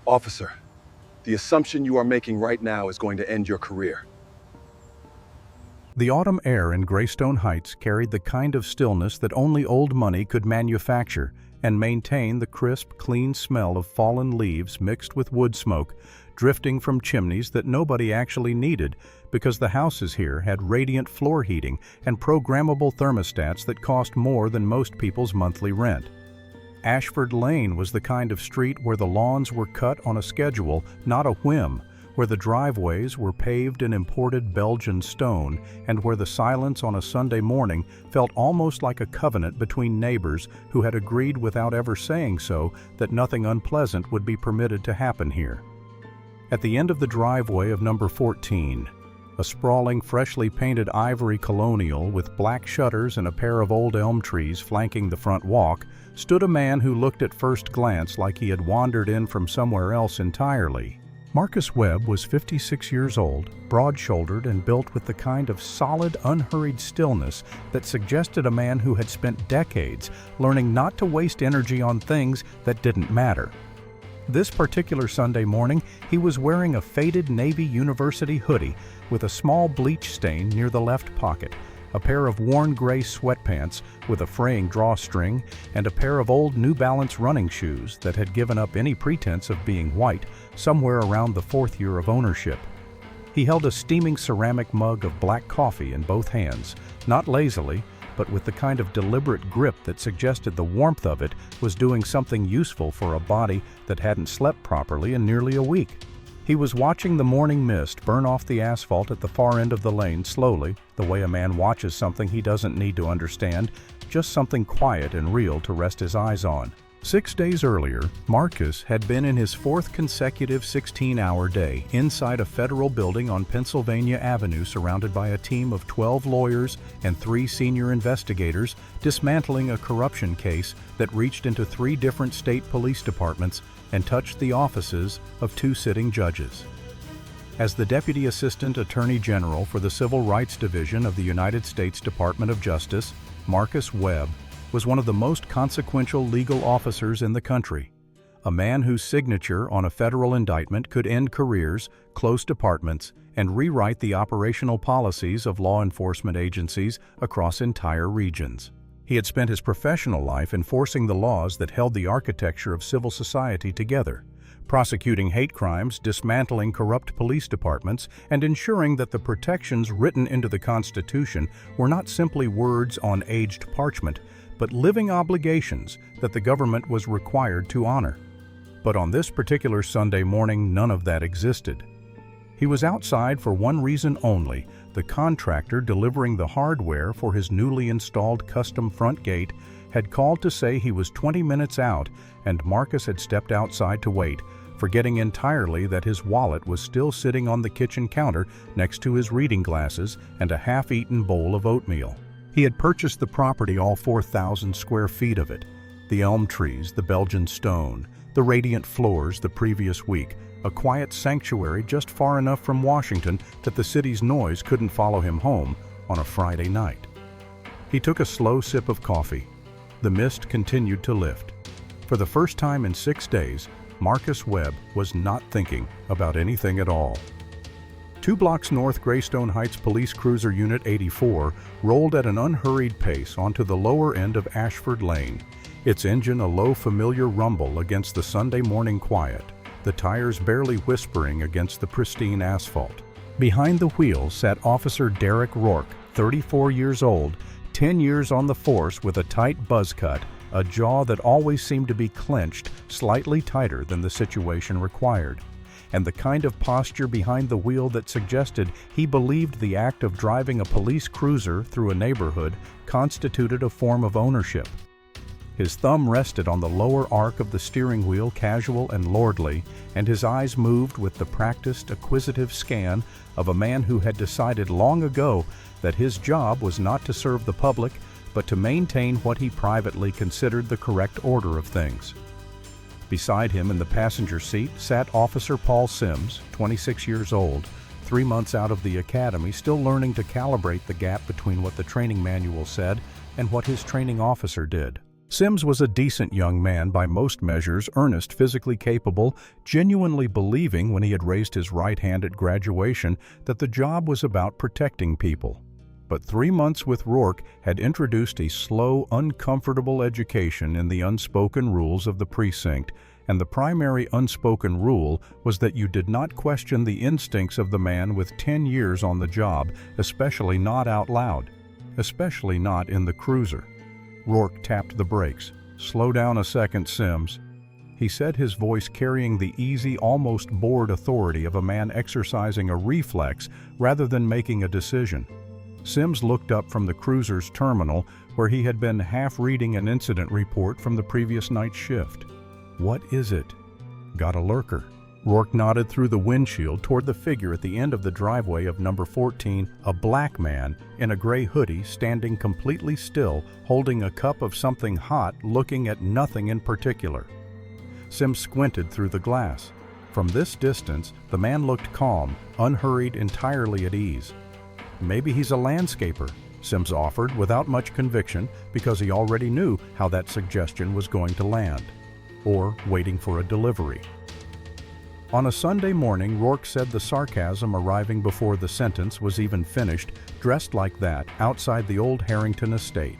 Officer, the assumption you are making right now is going to end your career. The autumn air in Greystone Heights carried the kind of stillness that only old money could manufacture and maintain the crisp, clean smell of fallen leaves mixed with wood smoke, drifting from chimneys that nobody actually needed because the houses here had radiant floor heating and programmable thermostats that cost more than most people's monthly rent. Ashford Lane was the kind of street where the lawns were cut on a schedule, not a whim, where the driveways were paved in imported Belgian stone, and where the silence on a Sunday morning felt almost like a covenant between neighbors who had agreed without ever saying so that nothing unpleasant would be permitted to happen here. At the end of the driveway of number 14, a sprawling, freshly painted ivory colonial with black shutters and a pair of old elm trees flanking the front walk, stood a man who looked at first glance like he had wandered in from somewhere else entirely. Marcus Webb was 56 years old, broad-shouldered and built with the kind of solid, unhurried stillness that suggested a man who had spent decades learning not to waste energy on things that didn't matter. This particular Sunday morning, he was wearing a faded Navy University hoodie with a small bleach stain near the left pocket, a pair of worn gray sweatpants with a fraying drawstring, and a pair of old New Balance running shoes that had given up any pretense of being white somewhere around the 4th year of ownership. He held a steaming ceramic mug of black coffee in both hands, not lazily, but with the kind of deliberate grip that suggested the warmth of it was doing something useful for a body that hadn't slept properly in nearly a week. He was watching the morning mist burn off the asphalt at the far end of the lane slowly, the way a man watches something he doesn't need to understand, just something quiet and real to rest his eyes on. 6 days earlier, Marcus had been in his 4th consecutive 16-hour day inside a federal building on Pennsylvania Avenue surrounded by a team of 12 lawyers and 3 senior investigators dismantling a corruption case that reached into 3 different state police departments and touched the offices of 2 sitting judges. As the Deputy Assistant Attorney General for the Civil Rights Division of the United States Department of Justice, Marcus Webb was one of the most consequential legal officers in the country, a man whose signature on a federal indictment could end careers, close departments, and rewrite the operational policies of law enforcement agencies across entire regions. He had spent his professional life enforcing the laws that held the architecture of civil society together, prosecuting hate crimes, dismantling corrupt police departments, and ensuring that the protections written into the Constitution were not simply words on aged parchment, but living obligations that the government was required to honor. But on this particular Sunday morning, none of that existed. He was outside for one reason only. The contractor delivering the hardware for his newly installed custom front gate had called to say he was 20 minutes out, and Marcus had stepped outside to wait, forgetting entirely that his wallet was still sitting on the kitchen counter next to his reading glasses and a half-eaten bowl of oatmeal. He had purchased the property, all 4,000 square feet of it, the elm trees, the Belgian stone, the radiant floors the previous week, a quiet sanctuary just far enough from Washington that the city's noise couldn't follow him home on a Friday night. He took a slow sip of coffee. The mist continued to lift. For the first time in 6 days, Marcus Webb was not thinking about anything at all. 2 blocks north, Greystone Heights Police Cruiser Unit 84 rolled at an unhurried pace onto the lower end of Ashford Lane, its engine a low familiar rumble against the Sunday morning quiet, the tires barely whispering against the pristine asphalt. Behind the wheel sat Officer Derek Rourke, 34 years old, 10 years on the force with a tight buzz cut, a jaw that always seemed to be clenched slightly tighter than the situation required, and the kind of posture behind the wheel that suggested he believed the act of driving a police cruiser through a neighborhood constituted a form of ownership. His thumb rested on the lower arc of the steering wheel, casual and lordly, and his eyes moved with the practiced, acquisitive scan of a man who had decided long ago that his job was not to serve the public, but to maintain what he privately considered the correct order of things. Beside him in the passenger seat sat Officer Paul Sims, 26 years old, 3 months out of the academy, still learning to calibrate the gap between what the training manual said and what his training officer did. Sims was a decent young man by most measures, earnest, physically capable, genuinely believing when he had raised his right hand at graduation that the job was about protecting people. But 3 months with Rourke had introduced a slow, uncomfortable education in the unspoken rules of the precinct, and the primary unspoken rule was that you did not question the instincts of the man with 10 years on the job, especially not out loud, especially not in the cruiser. Rourke tapped the brakes. "Slow down a second, Sims," he said, his voice carrying the easy, almost bored authority of a man exercising a reflex rather than making a decision. Sims looked up from the cruiser's terminal, where he had been half reading an incident report from the previous night's shift. "What is it?" "Got a lurker." Rourke nodded through the windshield toward the figure at the end of the driveway of number 14, a black man in a gray hoodie standing completely still, holding a cup of something hot, looking at nothing in particular. Sims squinted through the glass. From this distance, the man looked calm, unhurried, entirely at ease. "Maybe he's a landscaper," Sims offered without much conviction, because he already knew how that suggestion was going to land. Or waiting for a delivery. On a Sunday morning, Rourke said the sarcasm arriving before the sentence was even finished, dressed like that, outside the old Harrington estate.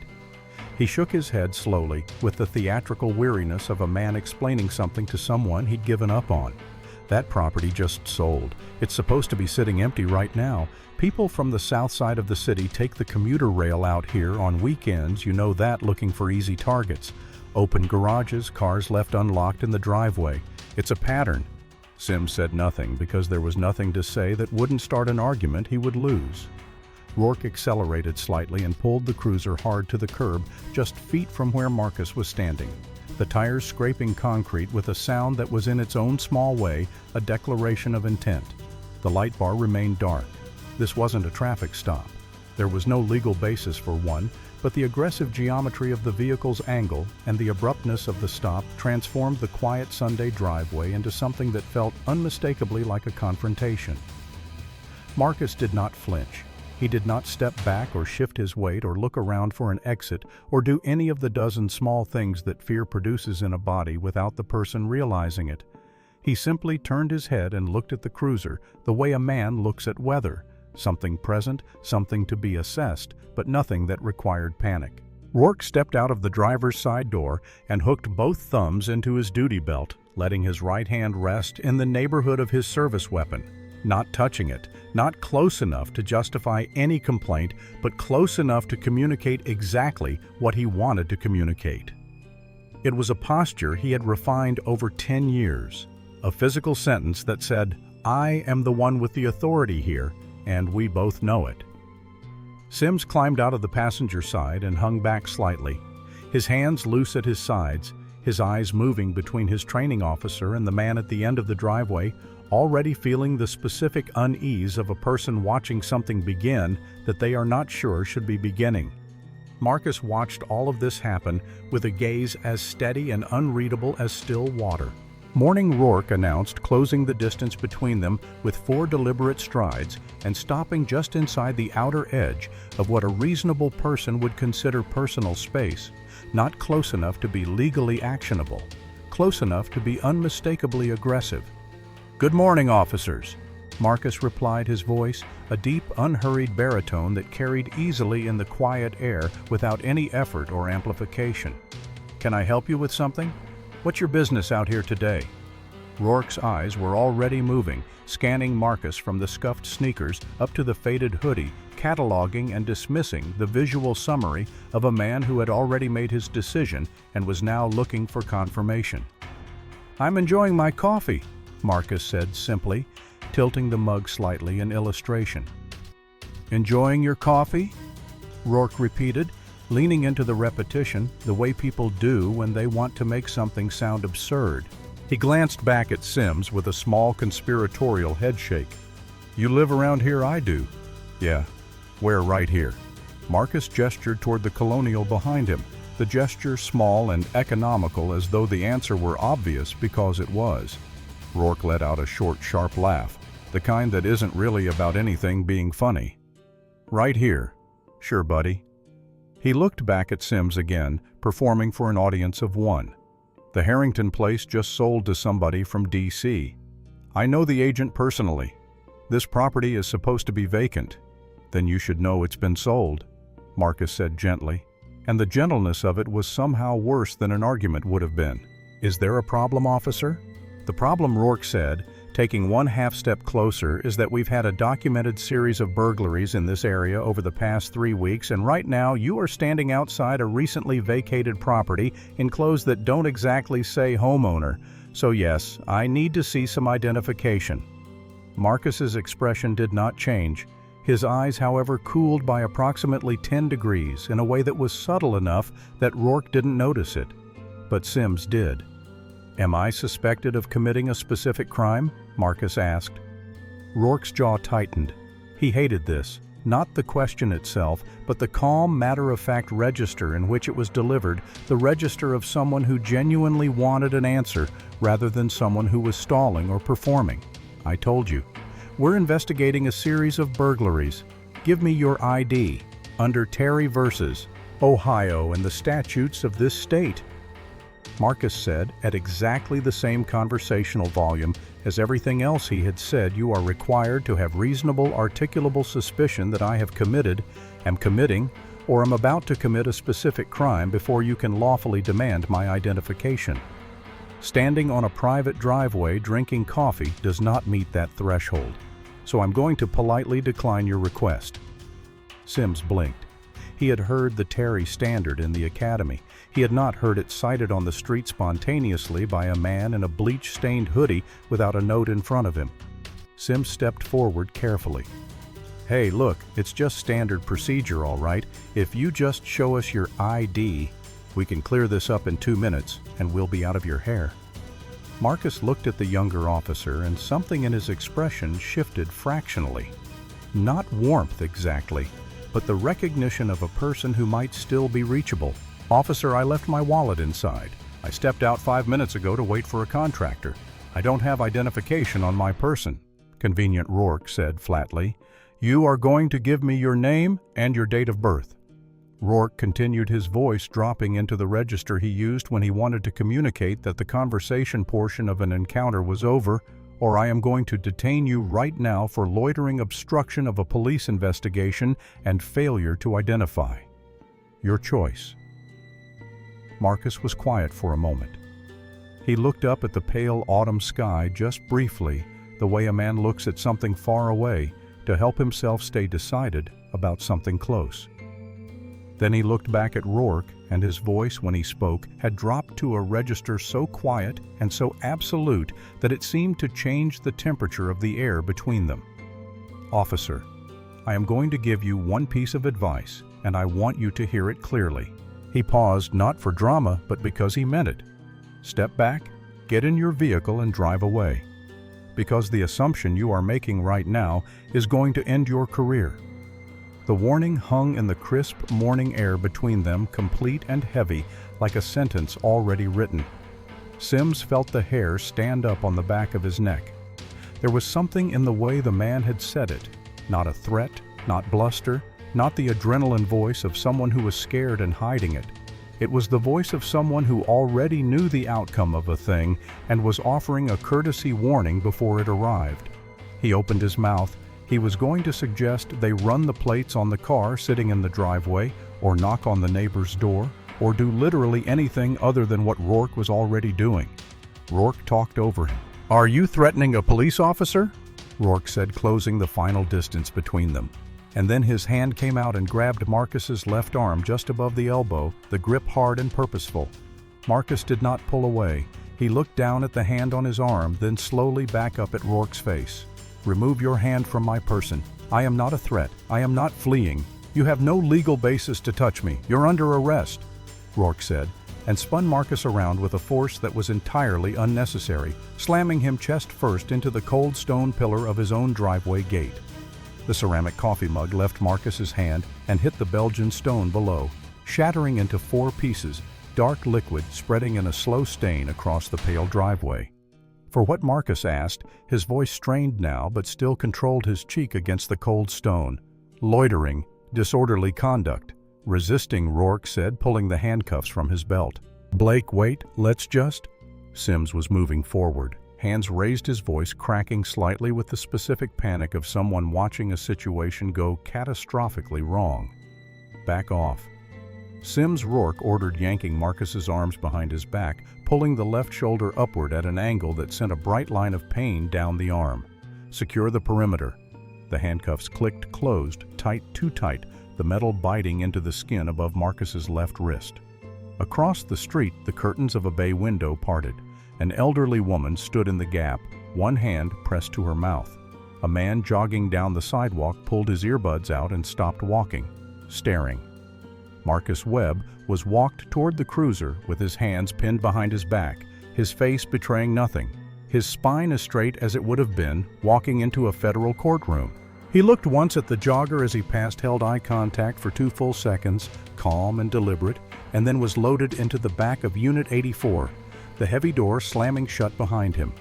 He shook his head slowly, with the theatrical weariness of a man explaining something to someone he'd given up on. "That property just sold. It's supposed to be sitting empty right now. People from the south side of the city take the commuter rail out here on weekends, you know that, looking for easy targets. Open garages, cars left unlocked in the driveway. It's a pattern." Sims said nothing because there was nothing to say that wouldn't start an argument he would lose. Rourke accelerated slightly and pulled the cruiser hard to the curb, just feet from where Marcus was standing. The tires scraping concrete with a sound that was in its own small way a declaration of intent. The light bar remained dark. This wasn't a traffic stop. There was no legal basis for one, but the aggressive geometry of the vehicle's angle and the abruptness of the stop transformed the quiet Sunday driveway into something that felt unmistakably like a confrontation. Marcus did not flinch. He did not step back or shift his weight or look around for an exit or do any of the dozen small things that fear produces in a body without the person realizing it. He simply turned his head and looked at the cruiser the way a man looks at weather. Something present, something to be assessed, but nothing that required panic. Rourke stepped out of the driver's side door and hooked both thumbs into his duty belt, letting his right hand rest in the neighborhood of his service weapon. Not touching it, not close enough to justify any complaint, but close enough to communicate exactly what he wanted to communicate. It was a posture he had refined over 10 years, a physical sentence that said, "I am the one with the authority here, and we both know it." Sims climbed out of the passenger side and hung back slightly, his hands loose at his sides, his eyes moving between his training officer and the man at the end of the driveway, already feeling the specific unease of a person watching something begin that they are not sure should be beginning. Marcus watched all of this happen with a gaze as steady and unreadable as still water. Morning Rourke announced, closing the distance between them with 4 deliberate strides and stopping just inside the outer edge of what a reasonable person would consider personal space, not close enough to be legally actionable, close enough to be unmistakably aggressive. "Good morning, officers," Marcus replied, his voice a deep, unhurried baritone that carried easily in the quiet air without any effort or amplification. "Can I help you with something? What's your business out here today?" Rourke's eyes were already moving, scanning Marcus from the scuffed sneakers up to the faded hoodie, cataloging and dismissing the visual summary of a man who had already made his decision and was now looking for confirmation. "I'm enjoying my coffee," Marcus said simply, tilting the mug slightly in illustration. "Enjoying your coffee?" Rourke repeated, leaning into the repetition the way people do when they want to make something sound absurd. He glanced back at Sims with a small conspiratorial headshake. "You live around here, I do." "Yeah, where right here?" Marcus gestured toward the colonial behind him, the gesture small and economical as though the answer were obvious because it was. Rourke let out a short, sharp laugh, the kind that isn't really about anything being funny. "Right here." "Sure, buddy." He looked back at Sims again, performing for an audience of one. The Harrington place just sold to somebody from D.C. I know the agent personally. This property is supposed to be vacant. Then you should know it's been sold, Marcus said gently, and the gentleness of it was somehow worse than an argument would have been. Is there a problem, officer? The problem, Rourke said, taking one half-step closer, is that we've had a documented series of burglaries in this area over the past 3 weeks, and right now you are standing outside a recently vacated property in clothes that don't exactly say homeowner. So yes, I need to see some identification. Marcus's expression did not change. His eyes, however, cooled by approximately 10 degrees in a way that was subtle enough that Rourke didn't notice it. But Sims did. Am I suspected of committing a specific crime? Marcus asked. Rourke's jaw tightened. He hated this, not the question itself, but the calm, matter-of-fact register in which it was delivered, the register of someone who genuinely wanted an answer rather than someone who was stalling or performing. I told you. We're investigating a series of burglaries. Give me your ID, under Terry versus Ohio and the statutes of this state. Marcus said, at exactly the same conversational volume as everything else he had said, you are required to have reasonable, articulable suspicion that I have committed, am committing, or am about to commit a specific crime before you can lawfully demand my identification. Standing on a private driveway drinking coffee does not meet that threshold, so I'm going to politely decline your request. Sims blinked. He had heard the Terry standard in the academy. He had not heard it cited on the street spontaneously by a man in a bleach-stained hoodie without a note in front of him. Sims stepped forward carefully. Hey, look, it's just standard procedure, all right. If you just show us your ID, we can clear this up in 2 minutes, and we'll be out of your hair. Marcus looked at the younger officer, and something in his expression shifted fractionally. Not warmth exactly, but the recognition of a person who might still be reachable. Officer, I left my wallet inside. I stepped out 5 minutes ago to wait for a contractor. I don't have identification on my person, Convenient Rourke said flatly. You are going to give me your name and your date of birth. Rourke continued, his voice dropping into the register he used when he wanted to communicate that the conversation portion of an encounter was over, or I am going to detain you right now for loitering obstruction of a police investigation and failure to identify. Your choice. Marcus was quiet for a moment. He looked up at the pale autumn sky just briefly, the way a man looks at something far away to help himself stay decided about something close. Then he looked back at Rourke, and his voice, when he spoke, had dropped to a register so quiet and so absolute that it seemed to change the temperature of the air between them. Officer, I am going to give you one piece of advice, and I want you to hear it clearly. He paused, not for drama, but because he meant it. Step back, get in your vehicle and drive away. Because the assumption you are making right now is going to end your career. The warning hung in the crisp morning air between them, complete and heavy, like a sentence already written. Sims felt the hair stand up on the back of his neck. There was something in the way the man had said it, not a threat, not bluster, not the adrenaline voice of someone who was scared and hiding it. It was the voice of someone who already knew the outcome of a thing and was offering a courtesy warning before it arrived. He opened his mouth. He was going to suggest they run the plates on the car sitting in the driveway, or knock on the neighbor's door, or do literally anything other than what Rourke was already doing. Rourke talked over him. Are you threatening a police officer? Rourke said, closing the final distance between them. And then his hand came out and grabbed Marcus's left arm just above the elbow, the grip hard and purposeful. Marcus did not pull away. He looked down at the hand on his arm, then slowly back up at Rourke's face. Remove your hand from my person. I am not a threat. I am not fleeing. You have no legal basis to touch me. You're under arrest, Rourke said, and spun Marcus around with a force that was entirely unnecessary, slamming him chest first into the cold stone pillar of his own driveway gate. The ceramic coffee mug left Marcus's hand and hit the Belgian stone below, shattering into 4 pieces, dark liquid spreading in a slow stain across the pale driveway. For what Marcus asked, his voice strained now but still controlled his cheek against the cold stone. Loitering, disorderly conduct, Resisting, Rourke said, pulling the handcuffs from his belt. "Blake, wait, let's just—" Sims was moving forward. Hands raised, his voice cracking slightly with the specific panic of someone watching a situation go catastrophically wrong. "Back off." Sims, Rourke ordered, yanking Marcus's arms behind his back, pulling the left shoulder upward at an angle that sent a bright line of pain down the arm. "Secure the perimeter." The handcuffs clicked closed, tight, too tight, the metal biting into the skin above Marcus's left wrist. Across the street, the curtains of a bay window parted. An elderly woman stood in the gap, one hand pressed to her mouth. A man jogging down the sidewalk pulled his earbuds out and stopped walking, staring. Marcus Webb was walked toward the cruiser with his hands pinned behind his back, his face betraying nothing, his spine as straight as it would have been walking into a federal courtroom. He looked once at the jogger as he passed, held eye contact for 2 full seconds, calm and deliberate, and then was loaded into the back of Unit 84, the heavy door slamming shut behind him.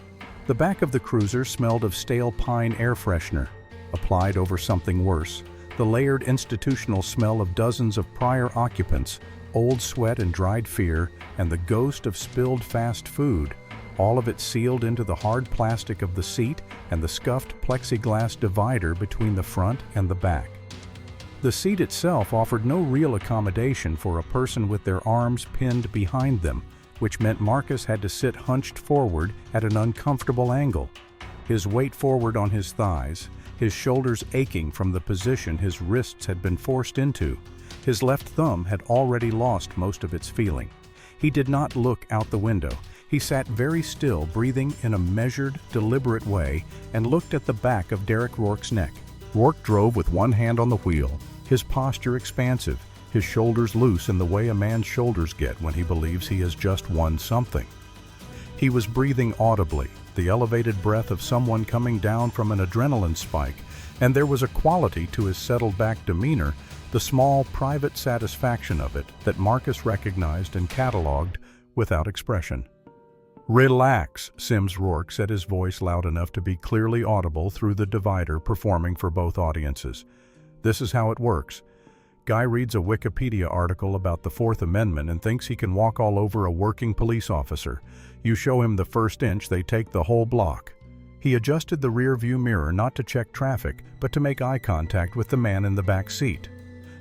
The back of the cruiser smelled of stale pine air freshener, applied over something worse, the layered institutional smell of dozens of prior occupants, old sweat and dried fear, and the ghost of spilled fast food, all of it sealed into the hard plastic of the seat and the scuffed plexiglass divider between the front and the back. The seat itself offered no real accommodation for a person with their arms pinned behind them, which meant Marcus had to sit hunched forward at an uncomfortable angle, his weight forward on his thighs, his shoulders aching from the position his wrists had been forced into. His left thumb had already lost most of its feeling. He did not look out the window. He sat very still, breathing in a measured, deliberate way, and looked at the back of Derek Rourke's neck. Rourke drove with one hand on the wheel, his posture expansive, his shoulders loose in the way a man's shoulders get when he believes he has just won something. He was breathing audibly, the elevated breath of someone coming down from an adrenaline spike, and there was a quality to his settled-back demeanor, the small, private satisfaction of it, that Marcus recognized and cataloged without expression. "Relax," Sims Rourke said, his voice loud enough to be clearly audible through the divider performing for both audiences. "This is how it works. Guy reads a Wikipedia article about the Fourth Amendment and thinks he can walk all over a working police officer. You show him the first inch, they take the whole block." He adjusted the rear-view mirror not to check traffic, but to make eye contact with the man in the back seat.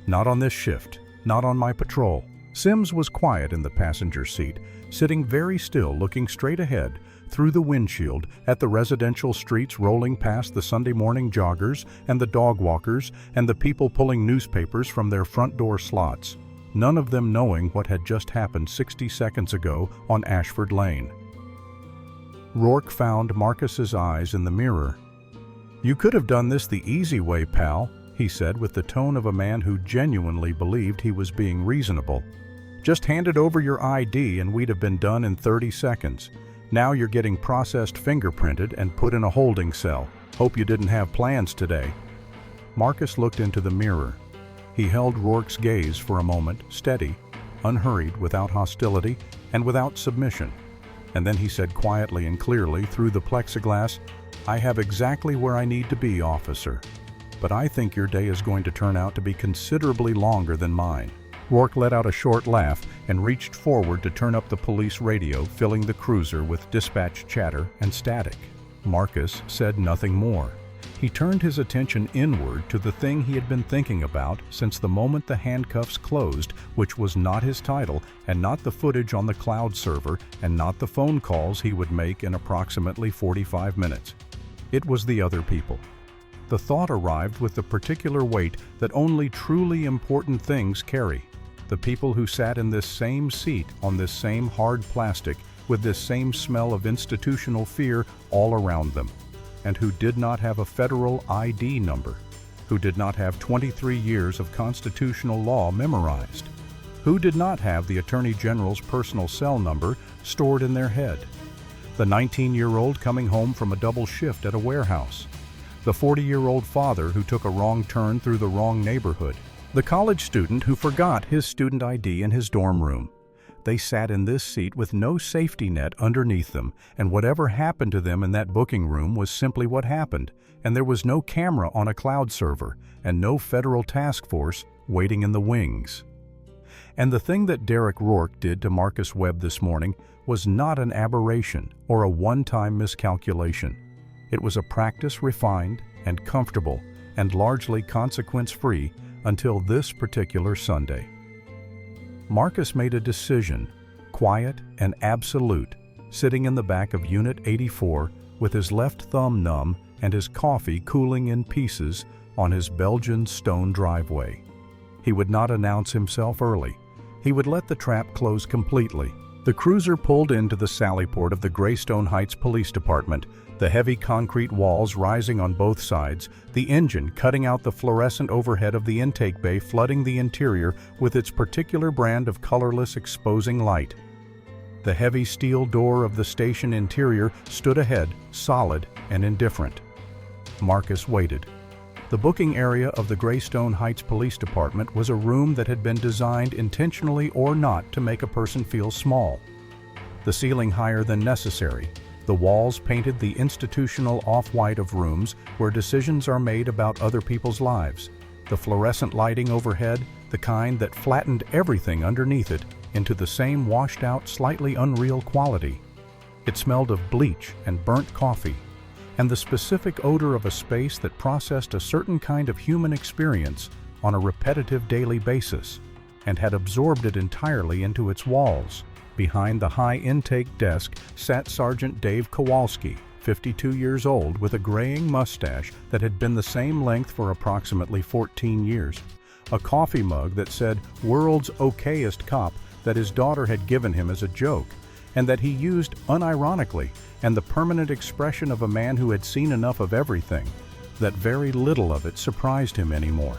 "Not on this shift. Not on my patrol." Sims was quiet in the passenger seat, sitting very still, looking straight ahead, through the windshield, at the residential streets rolling past the Sunday morning joggers and the dog walkers and the people pulling newspapers from their front door slots, none of them knowing what had just happened 60 seconds ago on Ashford Lane. Rourke found Marcus's eyes in the mirror. "You could have done this the easy way, pal," he said with the tone of a man who genuinely believed he was being reasonable. "Just handed over your ID and we'd have been done in 30 seconds. Now you're getting processed, fingerprinted, and put in a holding cell. Hope you didn't have plans today." Marcus looked into the mirror. He held Rourke's gaze for a moment, steady, unhurried, without hostility, and without submission. And then he said quietly and clearly through the plexiglass, "I have exactly where I need to be, officer. But I think your day is going to turn out to be considerably longer than mine." Rourke let out a short laugh and reached forward to turn up the police radio, filling the cruiser with dispatch chatter and static. Marcus said nothing more. He turned his attention inward to the thing he had been thinking about since the moment the handcuffs closed, which was not his title and not the footage on the cloud server and not the phone calls he would make in approximately 45 minutes. It was the other people. The thought arrived with the particular weight that only truly important things carry. The people who sat in this same seat on this same hard plastic with this same smell of institutional fear all around them, and who did not have a federal ID number, who did not have 23 years of constitutional law memorized, who did not have the Attorney General's personal cell number stored in their head, the 19-year-old coming home from a double shift at a warehouse, the 40-year-old father who took a wrong turn through the wrong neighborhood, the college student who forgot his student ID in his dorm room. They sat in this seat with no safety net underneath them, and whatever happened to them in that booking room was simply what happened, and there was no camera on a cloud server, and no federal task force waiting in the wings. And the thing that Derek Rourke did to Marcus Webb this morning was not an aberration or a one-time miscalculation. It was a practice refined and comfortable and largely consequence-free until this particular Sunday. Marcus made a decision, quiet and absolute, sitting in the back of Unit 84 with his left thumb numb and his coffee cooling in pieces on his Belgian stone driveway. He would not announce himself early. He would let the trap close completely. The cruiser pulled into the sallyport of the Greystone Heights Police Department, the heavy concrete walls rising on both sides, the engine cutting out the fluorescent overhead of the intake bay, flooding the interior with its particular brand of colorless exposing light. The heavy steel door of the station interior stood ahead, solid and indifferent. Marcus waited. The booking area of the Greystone Heights Police Department was a room that had been designed intentionally or not to make a person feel small. The ceiling higher than necessary, the walls painted the institutional off-white of rooms where decisions are made about other people's lives, the fluorescent lighting overhead, the kind that flattened everything underneath it into the same washed-out, slightly unreal quality. It smelled of bleach and burnt coffee, and the specific odor of a space that processed a certain kind of human experience on a repetitive daily basis and had absorbed it entirely into its walls. Behind the high intake desk sat Sergeant Dave Kowalski, 52 years old, with a graying mustache that had been the same length for approximately 14 years, a coffee mug that said "World's Okayest Cop" that his daughter had given him as a joke, and that he used unironically, and the permanent expression of a man who had seen enough of everything, that very little of it surprised him anymore.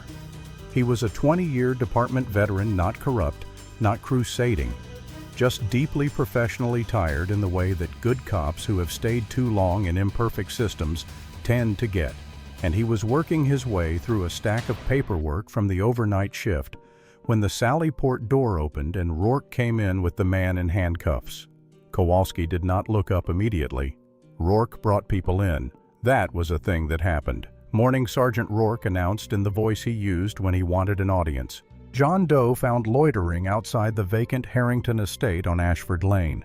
He was a 20-year department veteran, not corrupt, not crusading, just deeply professionally tired in the way that good cops who have stayed too long in imperfect systems tend to get, and he was working his way through a stack of paperwork from the overnight shift when the sallyport door opened and Rourke came in with the man in handcuffs. Kowalski did not look up immediately. Rourke brought people in. That was a thing that happened. Morning Sergeant Rourke announced in the voice he used when he wanted an audience. John Doe found loitering outside the vacant Harrington estate on Ashford Lane.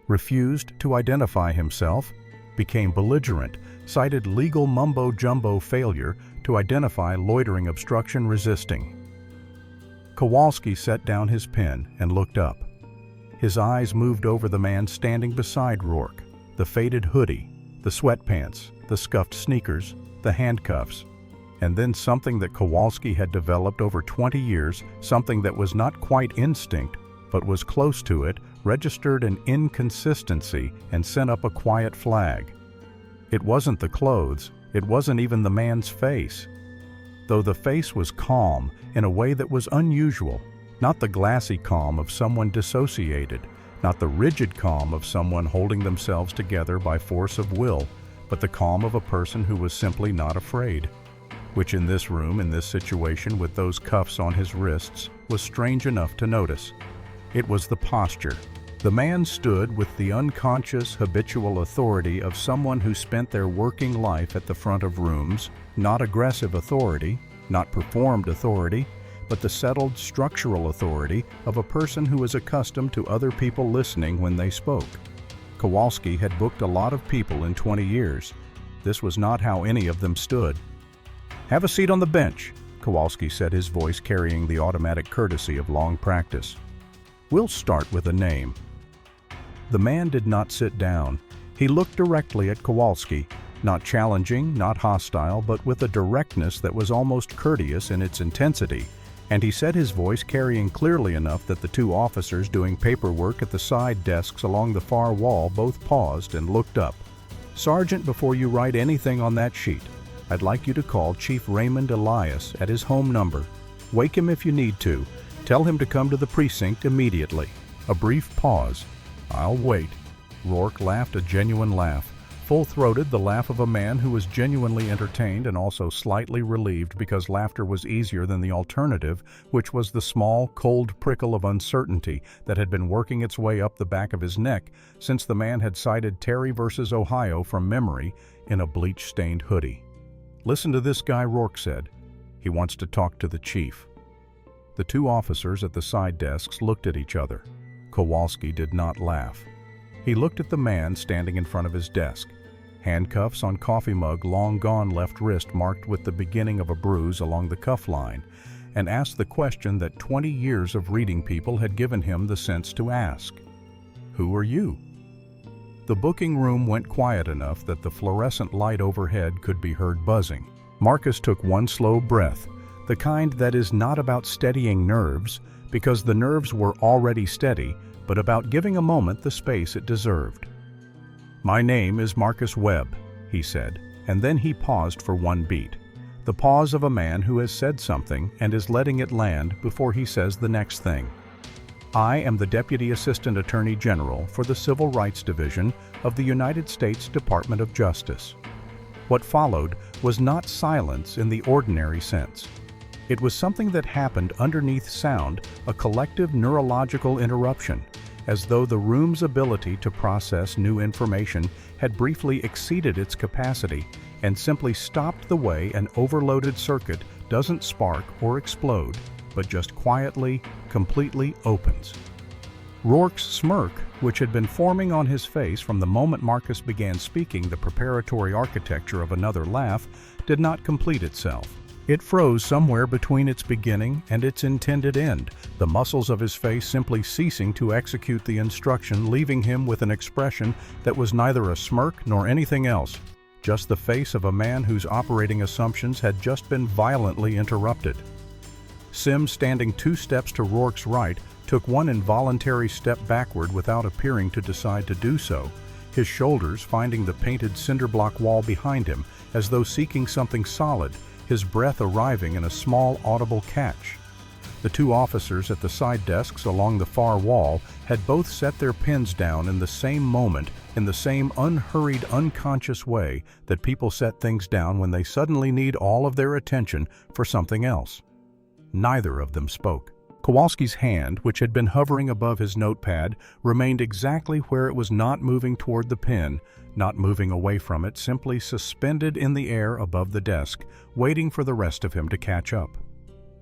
Refused to identify himself, became belligerent, cited legal mumbo-jumbo failure to identify loitering obstruction resisting. Kowalski set down his pen and looked up. His eyes moved over the man standing beside Rourke, the faded hoodie, the sweatpants, the scuffed sneakers, the handcuffs, and then something that Kowalski had developed over 20 years, something that was not quite instinct, but was close to it, registered an inconsistency and sent up a quiet flag. It wasn't the clothes, it wasn't even the man's face. Though the face was calm in a way that was unusual, not the glassy calm of someone dissociated, not the rigid calm of someone holding themselves together by force of will, but the calm of a person who was simply not afraid, which in this room, in this situation, with those cuffs on his wrists, was strange enough to notice. It was the posture. The man stood with the unconscious, habitual authority of someone who spent their working life at the front of rooms, not aggressive authority, not performed authority, but the settled structural authority of a person who is accustomed to other people listening when they spoke. Kowalski had booked a lot of people in 20 years. This was not how any of them stood. "Have a seat on the bench," Kowalski said, his voice carrying the automatic courtesy of long practice. "We'll start with a name." The man did not sit down. He looked directly at Kowalski, not challenging, not hostile, but with a directness that was almost courteous in its intensity, and he said, his voice carrying clearly enough that the two officers doing paperwork at the side desks along the far wall both paused and looked up. "Sergeant, before you write anything on that sheet, I'd like you to call Chief Raymond Elias at his home number. Wake him if you need to. Tell him to come to the precinct immediately." A brief pause. "I'll wait." Rourke laughed a genuine laugh, full-throated, the laugh of a man who was genuinely entertained and also slightly relieved because laughter was easier than the alternative, which was the small, cold prickle of uncertainty that had been working its way up the back of his neck since the man had cited Terry versus Ohio from memory in a bleach-stained hoodie. "Listen to this guy," Rourke said. "He wants to talk to the chief." The two officers at the side desks looked at each other. Kowalski did not laugh. He looked at the man standing in front of his desk. Handcuffs on coffee mug, long gone left wrist marked with the beginning of a bruise along the cuff line, and asked the question that 20 years of reading people had given him the sense to ask. Who are you? The booking room went quiet enough that the fluorescent light overhead could be heard buzzing. Marcus took one slow breath, the kind that is not about steadying nerves, because the nerves were already steady, but about giving a moment the space it deserved. My name is Marcus Webb, he said, and then he paused for one beat. The pause of a man who has said something and is letting it land before he says the next thing. I am the Deputy Assistant Attorney General for the Civil Rights Division of the United States Department of Justice. What followed was not silence in the ordinary sense. It was something that happened underneath sound, a collective neurological interruption, as though the room's ability to process new information had briefly exceeded its capacity and simply stopped the way an overloaded circuit doesn't spark or explode, but just quietly, completely opens. Rourke's smirk, which had been forming on his face from the moment Marcus began speaking the preparatory architecture of another laugh, did not complete itself. It froze somewhere between its beginning and its intended end, the muscles of his face simply ceasing to execute the instruction, leaving him with an expression that was neither a smirk nor anything else, just the face of a man whose operating assumptions had just been violently interrupted. Sims, standing 2 steps to Rourke's right, took one involuntary step backward without appearing to decide to do so, his shoulders finding the painted cinderblock wall behind him as though seeking something solid, his breath arriving in a small audible catch. The two officers at the side desks along the far wall had both set their pens down in the same moment, in the same unhurried, unconscious way that people set things down when they suddenly need all of their attention for something else. Neither of them spoke. Kowalski's hand, which had been hovering above his notepad, remained exactly where it was, not moving toward the pen, not moving away from it, simply suspended in the air above the desk, waiting for the rest of him to catch up.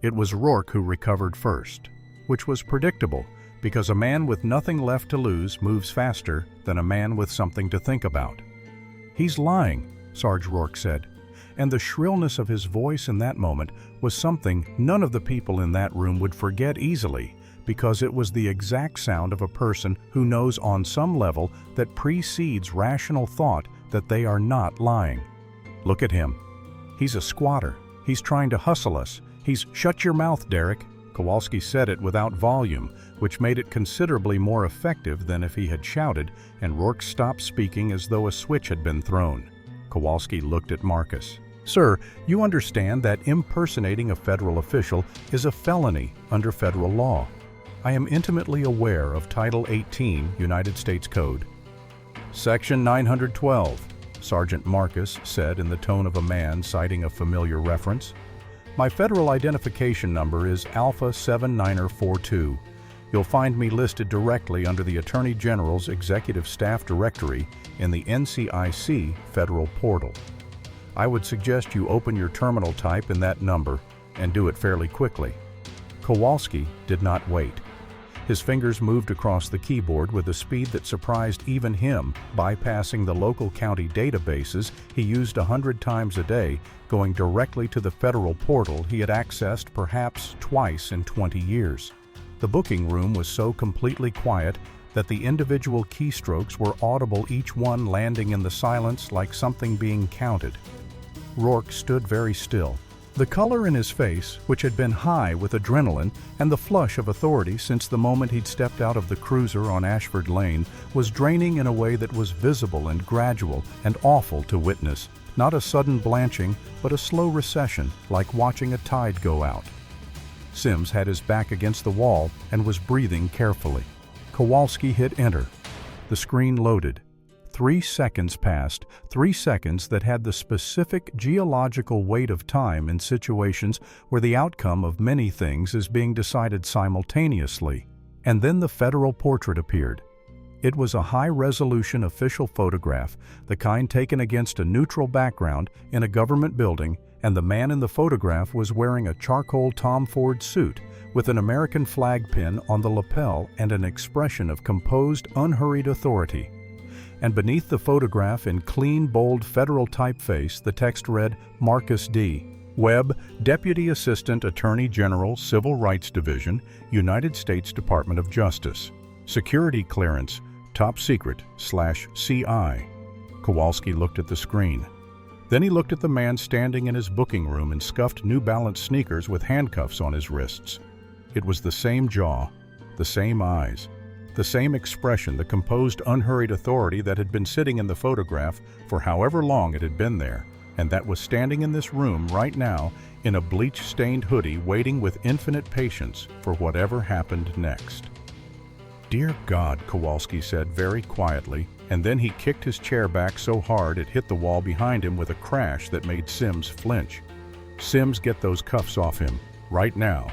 It was Rourke who recovered first, which was predictable, because a man with nothing left to lose moves faster than a man with something to think about. He's lying, Sarge Rourke said, and the shrillness of his voice in that moment was something none of the people in that room would forget easily, because it was the exact sound of a person who knows on some level that precedes rational thought that they are not lying. Look at him. He's a squatter. He's trying to hustle us. He's "Shut your mouth, Derek." Kowalski said it without volume, which made it considerably more effective than if he had shouted, and Rourke stopped speaking as though a switch had been thrown. Kowalski looked at Marcus. Sir, you understand that impersonating a federal official is a felony under federal law. I am intimately aware of Title 18 United States Code. Section 912, Sergeant Marcus said in the tone of a man citing a familiar reference. My federal identification number is Alpha 7942. You'll find me listed directly under the Attorney General's Executive Staff Directory in the NCIC Federal Portal. I would suggest you open your terminal type in that number and do it fairly quickly. Kowalski did not wait. His fingers moved across the keyboard with a speed that surprised even him, bypassing the local county databases he used 100 times a day, going directly to the federal portal he had accessed perhaps twice in 20 years. The booking room was so completely quiet that the individual keystrokes were audible, each one landing in the silence like something being counted. Rourke stood very still. The color in his face, which had been high with adrenaline and the flush of authority since the moment he'd stepped out of the cruiser on Ashford Lane, was draining in a way that was visible and gradual and awful to witness. Not a sudden blanching, but a slow recession, like watching a tide go out. Sims had his back against the wall and was breathing carefully. Kowalski hit enter. The screen loaded. 3 seconds passed, 3 seconds that had the specific geological weight of time in situations where the outcome of many things is being decided simultaneously. And then the federal portrait appeared. It was a high-resolution official photograph, the kind taken against a neutral background in a government building, and the man in the photograph was wearing a charcoal Tom Ford suit with an American flag pin on the lapel and an expression of composed, unhurried authority. And beneath the photograph, in clean, bold federal typeface, the text read, Marcus D. Webb, Deputy Assistant Attorney General, Civil Rights Division, United States Department of Justice. Security clearance, top secret/CI. Kowalski looked at the screen. Then he looked at the man standing in his booking room in scuffed New Balance sneakers with handcuffs on his wrists. It was the same jaw, the same eyes, the same expression, the composed, unhurried authority that had been sitting in the photograph for however long it had been there, and that was standing in this room right now in a bleach-stained hoodie, waiting with infinite patience for whatever happened next. "Dear God," Kowalski said very quietly, and then he kicked his chair back so hard it hit the wall behind him with a crash that made Sims flinch. "Sims, get those cuffs off him, right now."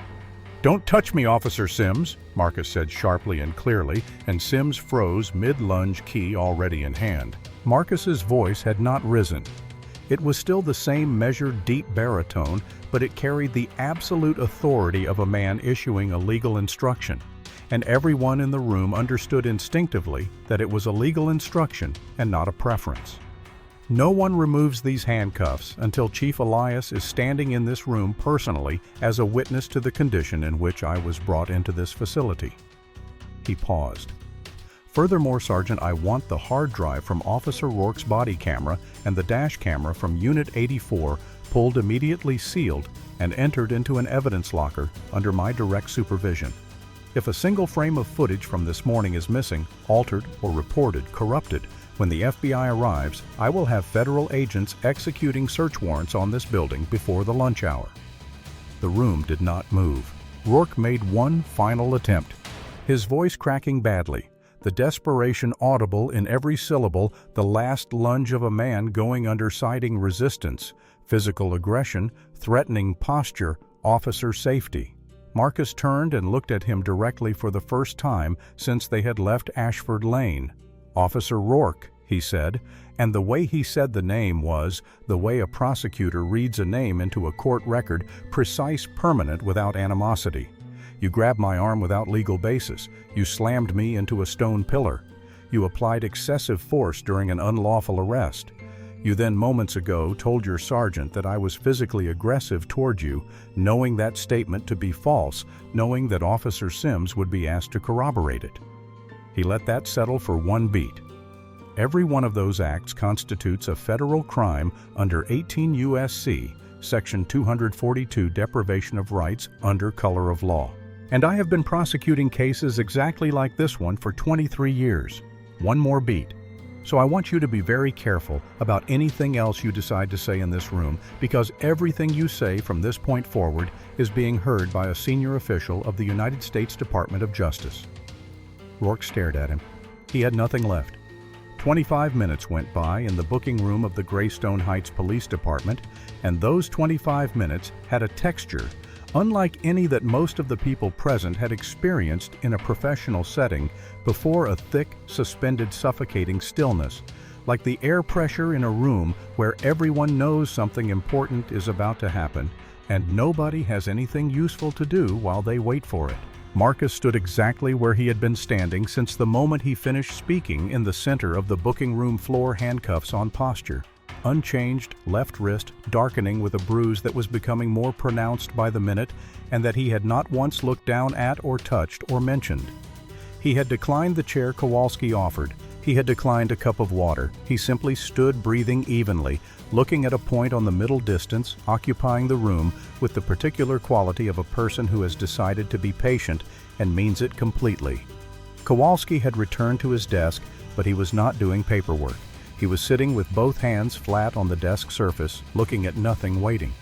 "Don't touch me, Officer Sims," Marcus said sharply and clearly, and Sims froze, mid-lunge, key already in hand. Marcus's voice had not risen. It was still the same measured, deep baritone, but it carried the absolute authority of a man issuing a legal instruction. And everyone in the room understood instinctively that it was a legal instruction and not a preference. "No one removes these handcuffs until Chief Elias is standing in this room personally as a witness to the condition in which I was brought into this facility." He paused. "Furthermore, Sergeant, I want the hard drive from Officer Rourke's body camera and the dash camera from Unit 84 pulled immediately, sealed, and entered into an evidence locker under my direct supervision. If a single frame of footage from this morning is missing, altered, or reported corrupted, when the FBI arrives, I will have federal agents executing search warrants on this building before the lunch hour." The room did not move. Rourke made one final attempt, his voice cracking badly, the desperation audible in every syllable, the last lunge of a man going under siding resistance, physical aggression, threatening posture, officer safety. Marcus turned and looked at him directly for the first time since they had left Ashford Lane. "Officer Rourke," he said, and the way he said the name was the way a prosecutor reads a name into a court record, precise, permanent, without animosity. "You grabbed my arm without legal basis. You slammed me into a stone pillar. You applied excessive force during an unlawful arrest. You then moments ago told your sergeant that I was physically aggressive toward you, knowing that statement to be false, knowing that Officer Sims would be asked to corroborate it." He let that settle for one beat. Every one of those acts constitutes a federal crime under 18 U.S.C. Section 242, deprivation of rights under color of law. And I have been prosecuting cases exactly like this one for 23 years. One more beat. So I want you to be very careful about anything else you decide to say in this room, because everything you say from this point forward is being heard by a senior official of the United States Department of Justice. Rourke stared at him. He had nothing left. 25 minutes went by in the booking room of the Greystone Heights Police Department, and those 25 minutes had a texture unlike any that most of the people present had experienced in a professional setting before. A thick, suspended, suffocating stillness, like the air pressure in a room where everyone knows something important is about to happen, and nobody has anything useful to do while they wait for it. Marcus stood exactly where he had been standing since the moment he finished speaking, in the center of the booking room floor, handcuffs on posture. Unchanged, left wrist darkening with a bruise that was becoming more pronounced by the minute, and that he had not once looked down at or touched or mentioned. He had declined the chair Kowalski offered. He had declined a cup of water. He simply stood breathing evenly, looking at a point on the middle distance, occupying the room with the particular quality of a person who has decided to be patient and means it completely. Kowalski had returned to his desk, but he was not doing paperwork. He was sitting with both hands flat on the desk surface, looking at nothing, waiting.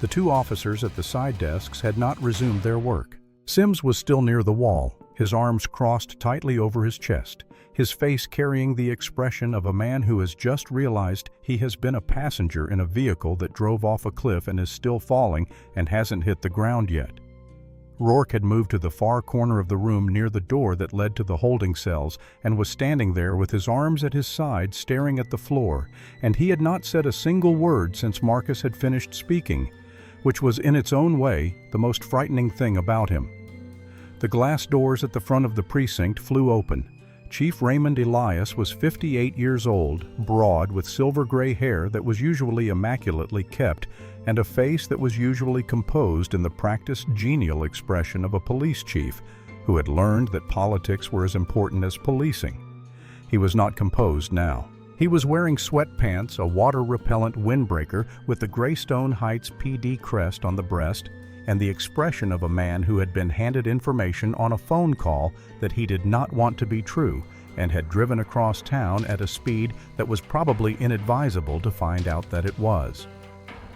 The two officers at the side desks had not resumed their work. Sims was still near the wall, his arms crossed tightly over his chest, his face carrying the expression of a man who has just realized he has been a passenger in a vehicle that drove off a cliff and is still falling and hasn't hit the ground yet. Rourke had moved to the far corner of the room near the door that led to the holding cells and was standing there with his arms at his side staring at the floor, and he had not said a single word since Marcus had finished speaking, which was in its own way the most frightening thing about him. The glass doors at the front of the precinct flew open. Chief Raymond Elias was 58 years old, broad, with silver-gray hair that was usually immaculately kept, and a face that was usually composed in the practiced genial expression of a police chief who had learned that politics were as important as policing. He was not composed now. He was wearing sweatpants, a water-repellent windbreaker with the Greystone Heights PD crest on the breast, and the expression of a man who had been handed information on a phone call that he did not want to be true and had driven across town at a speed that was probably inadvisable to find out that it was.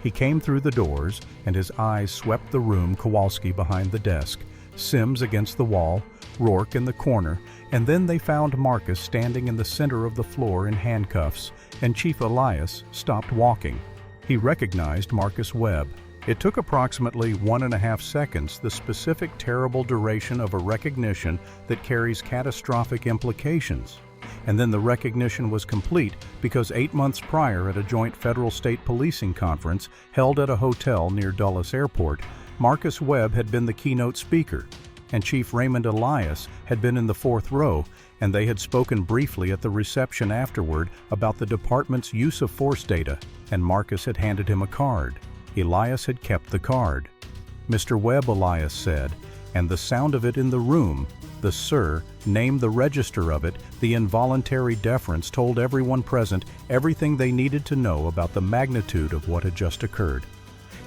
He came through the doors, and his eyes swept the room, Kowalski behind the desk, Sims against the wall, Rourke in the corner, and then they found Marcus standing in the center of the floor in handcuffs, and Chief Elias stopped walking. He recognized Marcus Webb. It took approximately 1.5 seconds, the specific terrible duration of a recognition that carries catastrophic implications. And then the recognition was complete because 8 months prior at a joint federal-state policing conference held at a hotel near Dulles Airport, Marcus Webb had been the keynote speaker, and Chief Raymond Elias had been in the fourth row, and they had spoken briefly at the reception afterward about the department's use of force data, and Marcus had handed him a card. Elias had kept the card. "Mr. Webb," Elias said, and the sound of it in the room, the "sir" named the register of it, the involuntary deference told everyone present everything they needed to know about the magnitude of what had just occurred.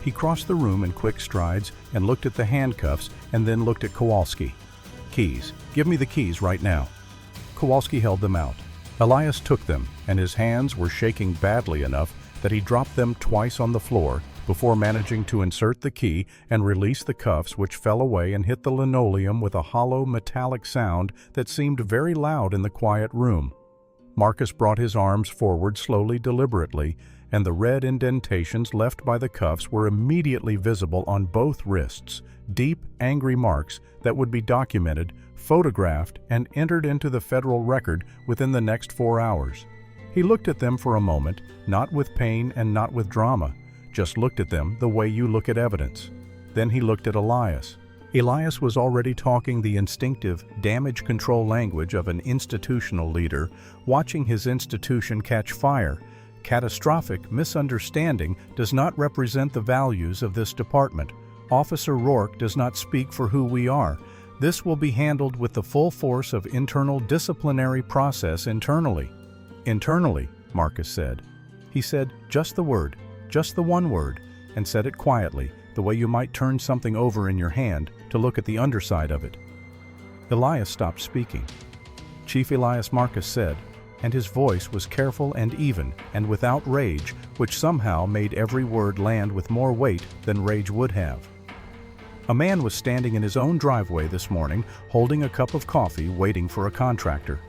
He crossed the room in quick strides and looked at the handcuffs and then looked at Kowalski. "Keys. Give me the keys right now." Kowalski held them out. Elias took them, and his hands were shaking badly enough that he dropped them twice on the floor before managing to insert the key and release the cuffs, which fell away and hit the linoleum with a hollow metallic sound that seemed very loud in the quiet room. Marcus brought his arms forward slowly, deliberately, and the red indentations left by the cuffs were immediately visible on both wrists, deep, angry marks that would be documented, photographed, and entered into the federal record within the next 4 hours. He looked at them for a moment, not with pain and not with drama, just looked at them the way you look at evidence. Then he looked at Elias. Elias was already talking the instinctive, damage control language of an institutional leader, watching his institution catch fire. Catastrophic misunderstanding does not represent the values of this department. Officer Rourke does not speak for who we are. This will be handled with the full force of internal disciplinary process internally. Internally, Marcus said. He said just the word, just the one word, and said it quietly, the way you might turn something over in your hand to look at the underside of it. Elias stopped speaking. Chief Elias, Marcus said, and his voice was careful and even and without rage, which somehow made every word land with more weight than rage would have. A man was standing in his own driveway this morning, holding a cup of coffee, waiting for a contractor.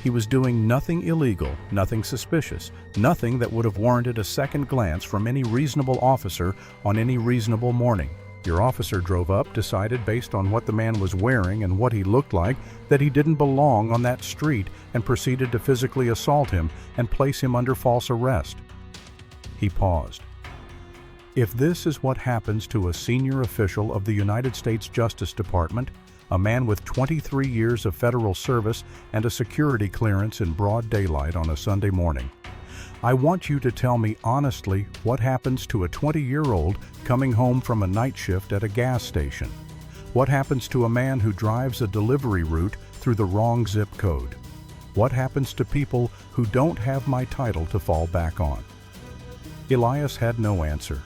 He was doing nothing illegal, nothing suspicious, nothing that would have warranted a second glance from any reasonable officer on any reasonable morning. Your officer drove up, decided based on what the man was wearing and what he looked like that he didn't belong on that street, and proceeded to physically assault him and place him under false arrest. He paused. If this is what happens to a senior official of the United States Justice Department, a man with 23 years of federal service and a security clearance in broad daylight on a Sunday morning, I want you to tell me honestly what happens to a 20-year-old coming home from a night shift at a gas station. What happens to a man who drives a delivery route through the wrong zip code? What happens to people who don't have my title to fall back on? Elias had no answer.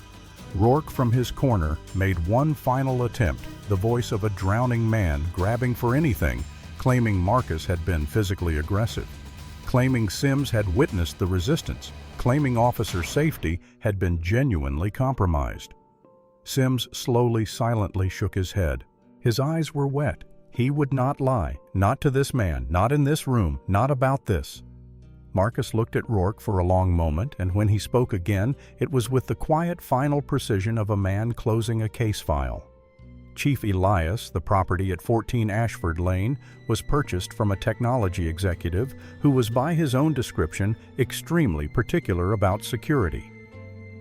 Rourke from his corner made one final attempt, the voice of a drowning man grabbing for anything, claiming Marcus had been physically aggressive, claiming Sims had witnessed the resistance, claiming officer safety had been genuinely compromised. Sims slowly, silently shook his head. His eyes were wet. He would not lie, not to this man, not in this room, not about this. Marcus looked at Rourke for a long moment, and when he spoke again, it was with the quiet, final precision of a man closing a case file. Chief Elias, the property at 14 Ashford Lane, was purchased from a technology executive who was, by his own description, extremely particular about security.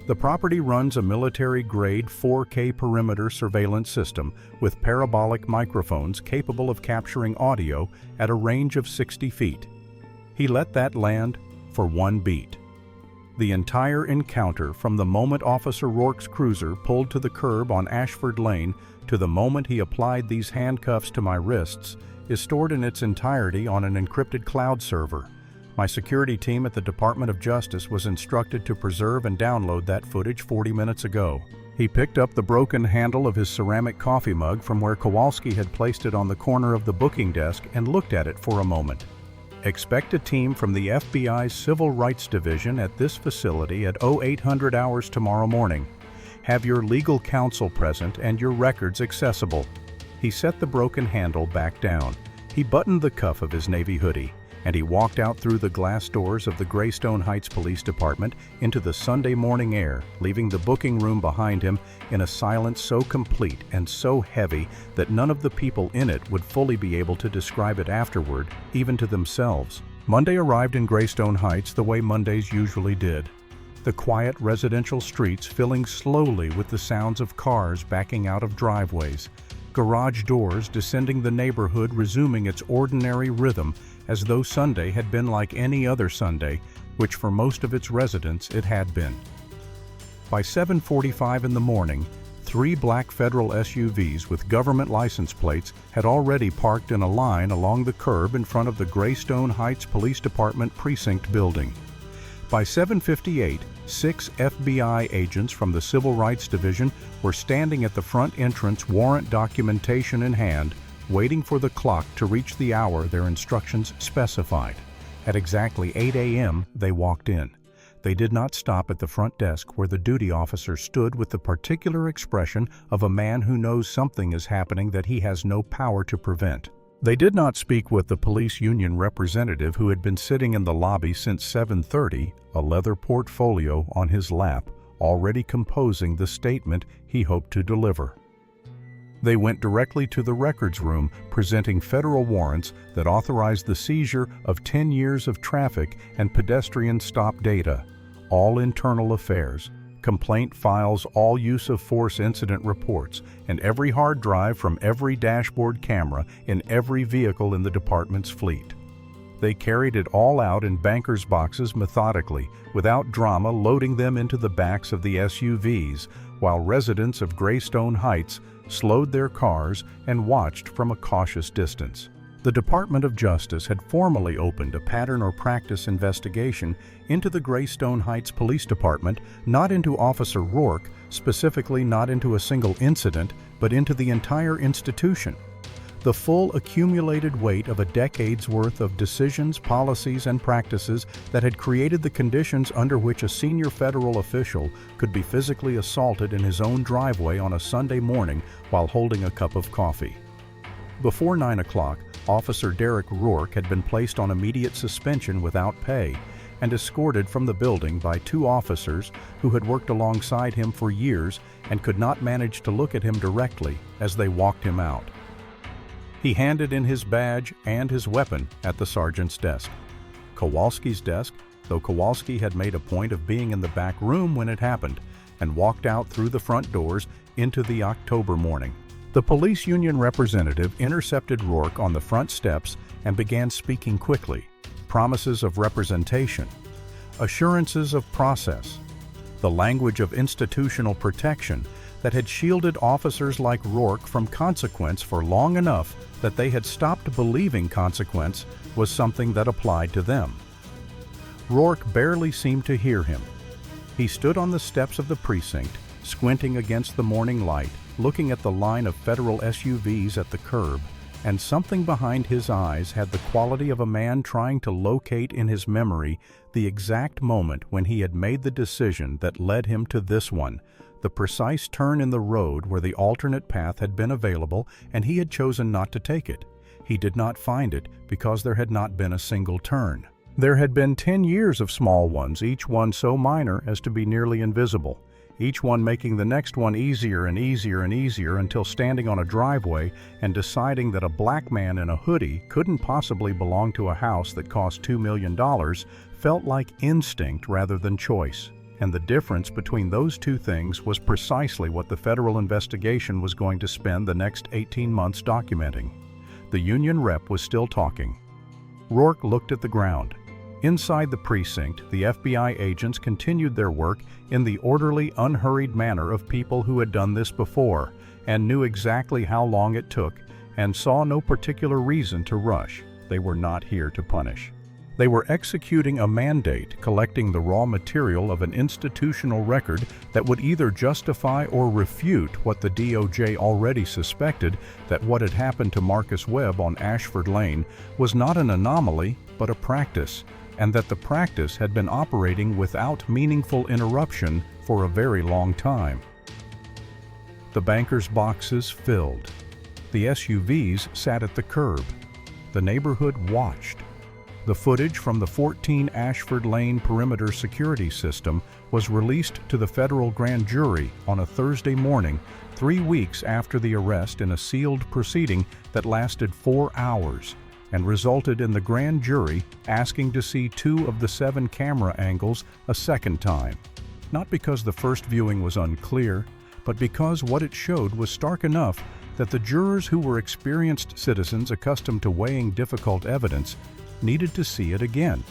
The property runs a military-grade 4K perimeter surveillance system with parabolic microphones capable of capturing audio at a range of 60 feet. He let that land for one beat. The entire encounter, from the moment Officer Rourke's cruiser pulled to the curb on Ashford Lane to the moment he applied these handcuffs to my wrists, is stored in its entirety on an encrypted cloud server. My security team at the Department of Justice was instructed to preserve and download that footage 40 minutes ago. He picked up the broken handle of his ceramic coffee mug from where Kowalski had placed it on the corner of the booking desk and looked at it for a moment. Expect a team from the FBI's Civil Rights Division at this facility at 0800 hours tomorrow morning. Have your legal counsel present and your records accessible. He set the broken handle back down. He buttoned the cuff of his navy hoodie, and he walked out through the glass doors of the Greystone Heights Police Department into the Sunday morning air, leaving the booking room behind him in a silence so complete and so heavy that none of the people in it would fully be able to describe it afterward, even to themselves. Monday arrived in Greystone Heights the way Mondays usually did. The quiet residential streets filling slowly with the sounds of cars backing out of driveways, garage doors descending the neighborhood resuming its ordinary rhythm as though Sunday had been like any other Sunday, which for most of its residents it had been. By 7:45 in the morning, 3 black federal SUVs with government license plates had already parked in a line along the curb in front of the Greystone Heights Police Department precinct building. By 7:58, 6 FBI agents from the Civil Rights Division were standing at the front entrance, warrant documentation in hand, waiting for the clock to reach the hour their instructions specified. At exactly 8 a.m., they walked in. They did not stop at the front desk where the duty officer stood with the particular expression of a man who knows something is happening that he has no power to prevent. They did not speak with the police union representative who had been sitting in the lobby since 7:30, a leather portfolio on his lap, already composing the statement he hoped to deliver. They went directly to the records room, presenting federal warrants that authorized the seizure of 10 years of traffic and pedestrian stop data, all internal affairs, complaint files, all use of force incident reports, and every hard drive from every dashboard camera in every vehicle in the department's fleet. They carried it all out in bankers' boxes methodically, without drama, loading them into the backs of the SUVs, while residents of Greystone Heights slowed their cars and watched from a cautious distance. The Department of Justice had formally opened a pattern or practice investigation into the Greystone Heights Police Department, not into Officer Rourke, specifically not into a single incident, but into the entire institution. The full accumulated weight of a decade's worth of decisions, policies, and practices that had created the conditions under which a senior federal official could be physically assaulted in his own driveway on a Sunday morning while holding a cup of coffee. Before 9 o'clock, Officer Derek Rourke had been placed on immediate suspension without pay and escorted from the building by 2 officers who had worked alongside him for years and could not manage to look at him directly as they walked him out. He handed in his badge and his weapon at the sergeant's desk. Kowalski's desk, though Kowalski had made a point of being in the back room when it happened, and walked out through the front doors into the October morning. The police union representative intercepted Rourke on the front steps and began speaking quickly. Promises of representation, assurances of process, the language of institutional protection that had shielded officers like Rourke from consequence for long enough that they had stopped believing consequence was something that applied to them. Rourke barely seemed to hear him. He stood on the steps of the precinct, squinting against the morning light, looking at the line of federal SUVs at the curb, and something behind his eyes had the quality of a man trying to locate in his memory the exact moment when he had made the decision that led him to this one, the precise turn in the road where the alternate path had been available and he had chosen not to take it. He did not find it because there had not been a single turn. There had been 10 years of small ones, each one so minor as to be nearly invisible. each one making the next one easier and easier and easier until standing on a driveway and deciding that a black man in a hoodie couldn't possibly belong to a house that cost $2 million felt like instinct rather than choice. And the difference between those two things was precisely what the federal investigation was going to spend the next 18 months documenting. The union rep was still talking. Rourke looked at the ground. Inside the precinct, the FBI agents continued their work in the orderly, unhurried manner of people who had done this before and knew exactly how long it took and saw no particular reason to rush. They were not here to punish. They were executing a mandate, collecting the raw material of an institutional record that would either justify or refute what the DOJ already suspected, that what had happened to Marcus Webb on Ashford Lane was not an anomaly, but a practice, and that the practice had been operating without meaningful interruption for a very long time. The bankers' boxes filled. The SUVs sat at the curb. The neighborhood watched. The footage from the 14 Ashford Lane perimeter security system was released to the federal grand jury on a Thursday morning, 3 weeks after the arrest, in a sealed proceeding that lasted 4 hours and resulted in the grand jury asking to see 2 of the 7 camera angles a second time. Not because the first viewing was unclear, but because what it showed was stark enough that the jurors, who were experienced citizens accustomed to weighing difficult evidence, needed to see it again,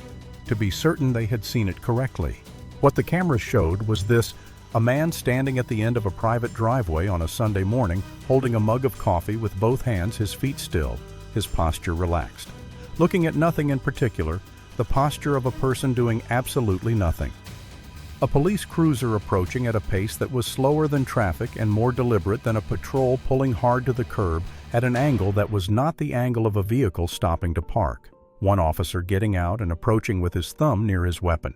to be certain they had seen it correctly. What the camera showed was this: a man standing at the end of a private driveway on a Sunday morning, holding a mug of coffee with both hands, his feet still, his posture relaxed. Looking at nothing in particular, the posture of a person doing absolutely nothing. A police cruiser approaching at a pace that was slower than traffic and more deliberate than a patrol pulling hard to the curb at an angle that was not the angle of a vehicle stopping to park. One officer getting out and approaching with his thumb near his weapon.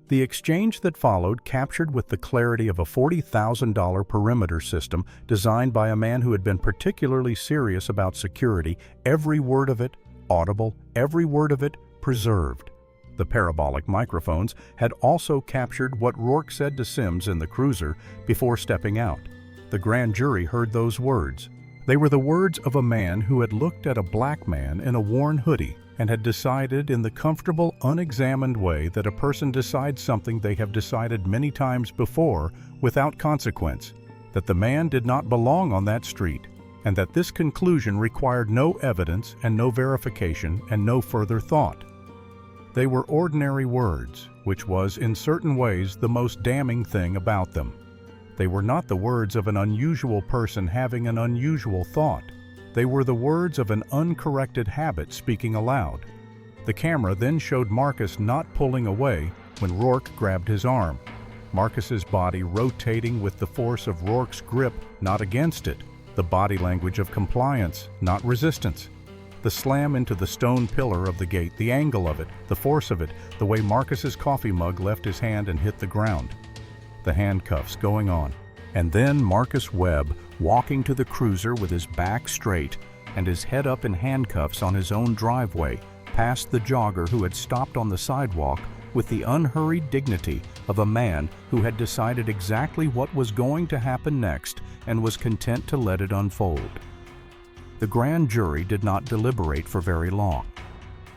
The exchange that followed captured with the clarity of a $40,000 perimeter system designed by a man who had been particularly serious about security, every word of it audible, every word of it preserved. The parabolic microphones had also captured what Rourke said to Sims in the cruiser before stepping out. The grand jury heard those words. They were the words of a man who had looked at a black man in a worn hoodie and had decided in the comfortable, unexamined way that a person decides something they have decided many times before without consequence, that the man did not belong on that street, and that this conclusion required no evidence and no verification and no further thought. They were ordinary words, which was in certain ways the most damning thing about them. They were not the words of an unusual person having an unusual thought. They were the words of an uncorrected habit speaking aloud. The camera then showed Marcus not pulling away when Rourke grabbed his arm. Marcus's body rotating with the force of Rourke's grip, not against it. The body language of compliance, not resistance. The slam into the stone pillar of the gate, the angle of it, the force of it, the way Marcus's coffee mug left his hand and hit the ground. The handcuffs going on. And then Marcus Webb walking to the cruiser with his back straight and his head up in handcuffs on his own driveway, past the jogger who had stopped on the sidewalk with the unhurried dignity of a man who had decided exactly what was going to happen next and was content to let it unfold. The grand jury did not deliberate for very long.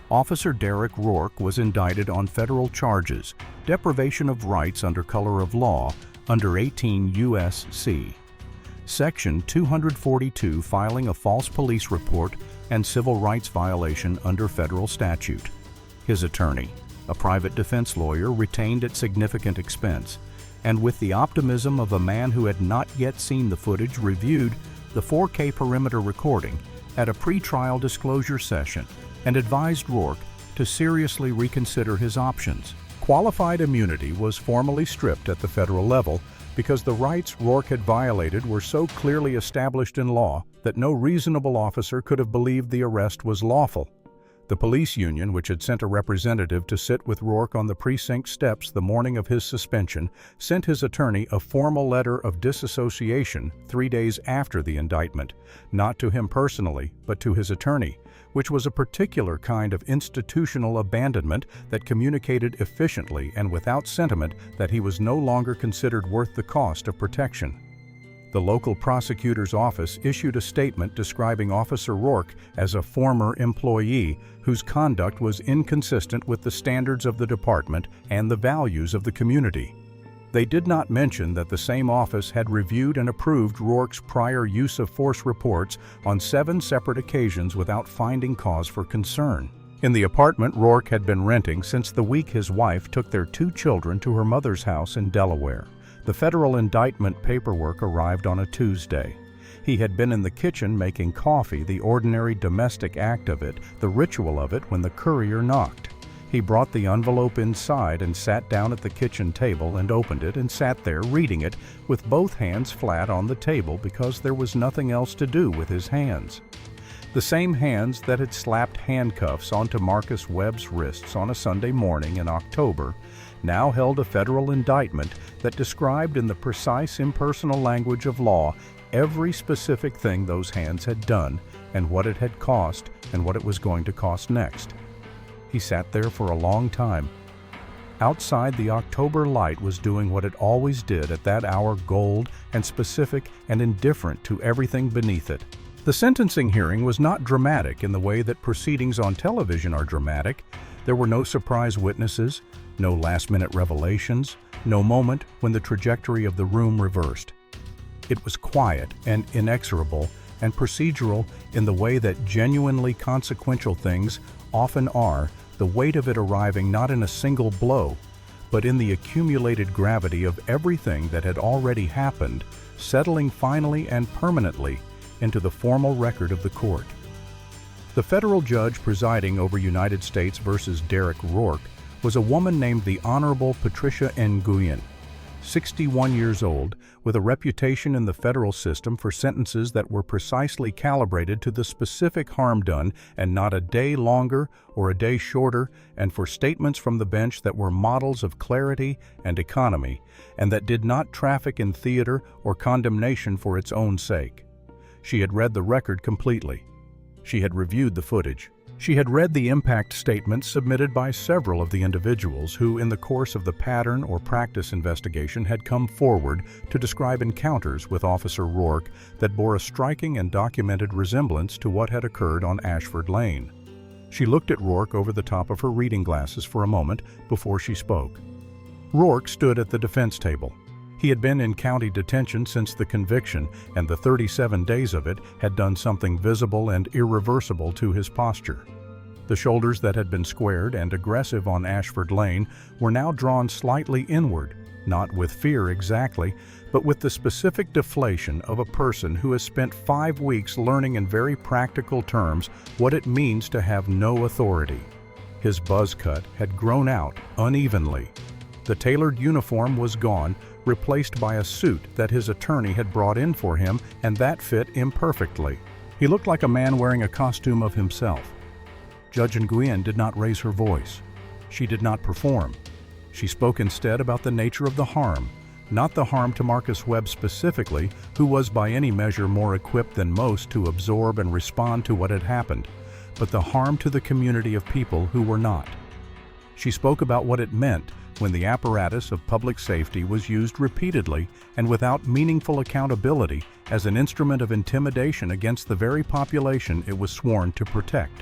Officer Derek Rourke was indicted on federal charges, deprivation of rights under color of law, under 18 U.S.C. Section 242, filing a false police report and civil rights violation under federal statute. His attorney, a private defense lawyer retained at significant expense, and with the optimism of a man who had not yet seen the footage, reviewed the 4K perimeter recording at a pre-trial disclosure session and advised Rourke to seriously reconsider his options. Qualified immunity was formally stripped at the federal level because the rights Rourke had violated were so clearly established in law that no reasonable officer could have believed the arrest was lawful. The police union, which had sent a representative to sit with Rourke on the precinct steps the morning of his suspension, sent his attorney a formal letter of disassociation 3 days after the indictment, not to him personally, but to his attorney, which was a particular kind of institutional abandonment that communicated efficiently and without sentiment that he was no longer considered worth the cost of protection. The local prosecutor's office issued a statement describing Officer Rourke as a former employee whose conduct was inconsistent with the standards of the department and the values of the community. They did not mention that the same office had reviewed and approved Rourke's prior use of force reports on 7 separate occasions without finding cause for concern. In the apartment Rourke had been renting since the week his wife took their 2 children to her mother's house in Delaware. The federal indictment paperwork arrived on a Tuesday. He had been in the kitchen making coffee, the ordinary domestic act of it, the ritual of it, when the courier knocked. He brought the envelope inside and sat down at the kitchen table and opened it and sat there reading it with both hands flat on the table because there was nothing else to do with his hands. The same hands that had slapped handcuffs onto Marcus Webb's wrists on a Sunday morning in October now held a federal indictment that described in the precise impersonal language of law every specific thing those hands had done and what it had cost and what it was going to cost next. He sat there for a long time. Outside, the October light was doing what it always did at that hour, gold and specific and indifferent to everything beneath it. The sentencing hearing was not dramatic in the way that proceedings on television are dramatic. There were no surprise witnesses, no last-minute revelations, no moment when the trajectory of the room reversed. It was quiet and inexorable and procedural in the way that genuinely consequential things often are, the weight of it arriving not in a single blow, but in the accumulated gravity of everything that had already happened, settling finally and permanently into the formal record of the court. The federal judge presiding over United States versus Derek Rourke was a woman named the Honorable Patricia Nguyen, 61 years old, with a reputation in the federal system for sentences that were precisely calibrated to the specific harm done and not a day longer or a day shorter, and for statements from the bench that were models of clarity and economy, and that did not traffic in theater or condemnation for its own sake. She had read the record completely. She had reviewed the footage. She had read the impact statements submitted by several of the individuals who, in the course of the pattern or practice investigation, had come forward to describe encounters with Officer Rourke that bore a striking and documented resemblance to what had occurred on Ashford Lane. She looked at Rourke over the top of her reading glasses for a moment before she spoke. Rourke stood at the defense table. He had been in county detention since the conviction, and the 37 days of it had done something visible and irreversible to his posture. The shoulders that had been squared and aggressive on Ashford Lane were now drawn slightly inward, not with fear exactly, but with the specific deflation of a person who has spent 5 weeks learning in very practical terms what it means to have no authority. His buzz cut had grown out unevenly. The tailored uniform was gone, replaced by a suit that his attorney had brought in for him, and that fit imperfectly. He looked like a man wearing a costume of himself. Judge Nguyen did not raise her voice. She did not perform. She spoke instead about the nature of the harm, not the harm to Marcus Webb specifically, who was by any measure more equipped than most to absorb and respond to what had happened, but the harm to the community of people who were not. She spoke about what it meant when the apparatus of public safety was used repeatedly and without meaningful accountability as an instrument of intimidation against the very population it was sworn to protect.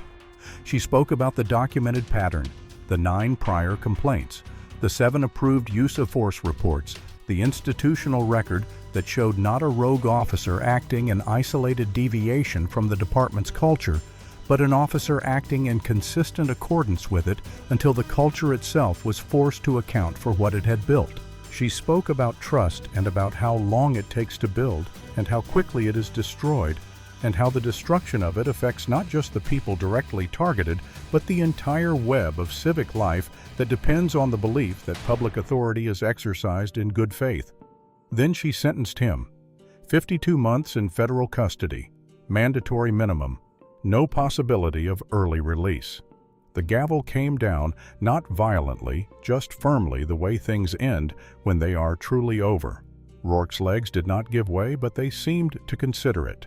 She spoke about the documented pattern, the 9 prior complaints, the 7 approved use of force reports, the institutional record that showed not a rogue officer acting in isolated deviation from the department's culture, but an officer acting in consistent accordance with it until the culture itself was forced to account for what it had built. She spoke about trust and about how long it takes to build and how quickly it is destroyed, and how the destruction of it affects not just the people directly targeted, but the entire web of civic life that depends on the belief that public authority is exercised in good faith. Then she sentenced him. 52 months in federal custody, mandatory minimum, no possibility of early release. The gavel came down, not violently, just firmly, the way things end when they are truly over. Rourke's legs did not give way, but they seemed to consider it.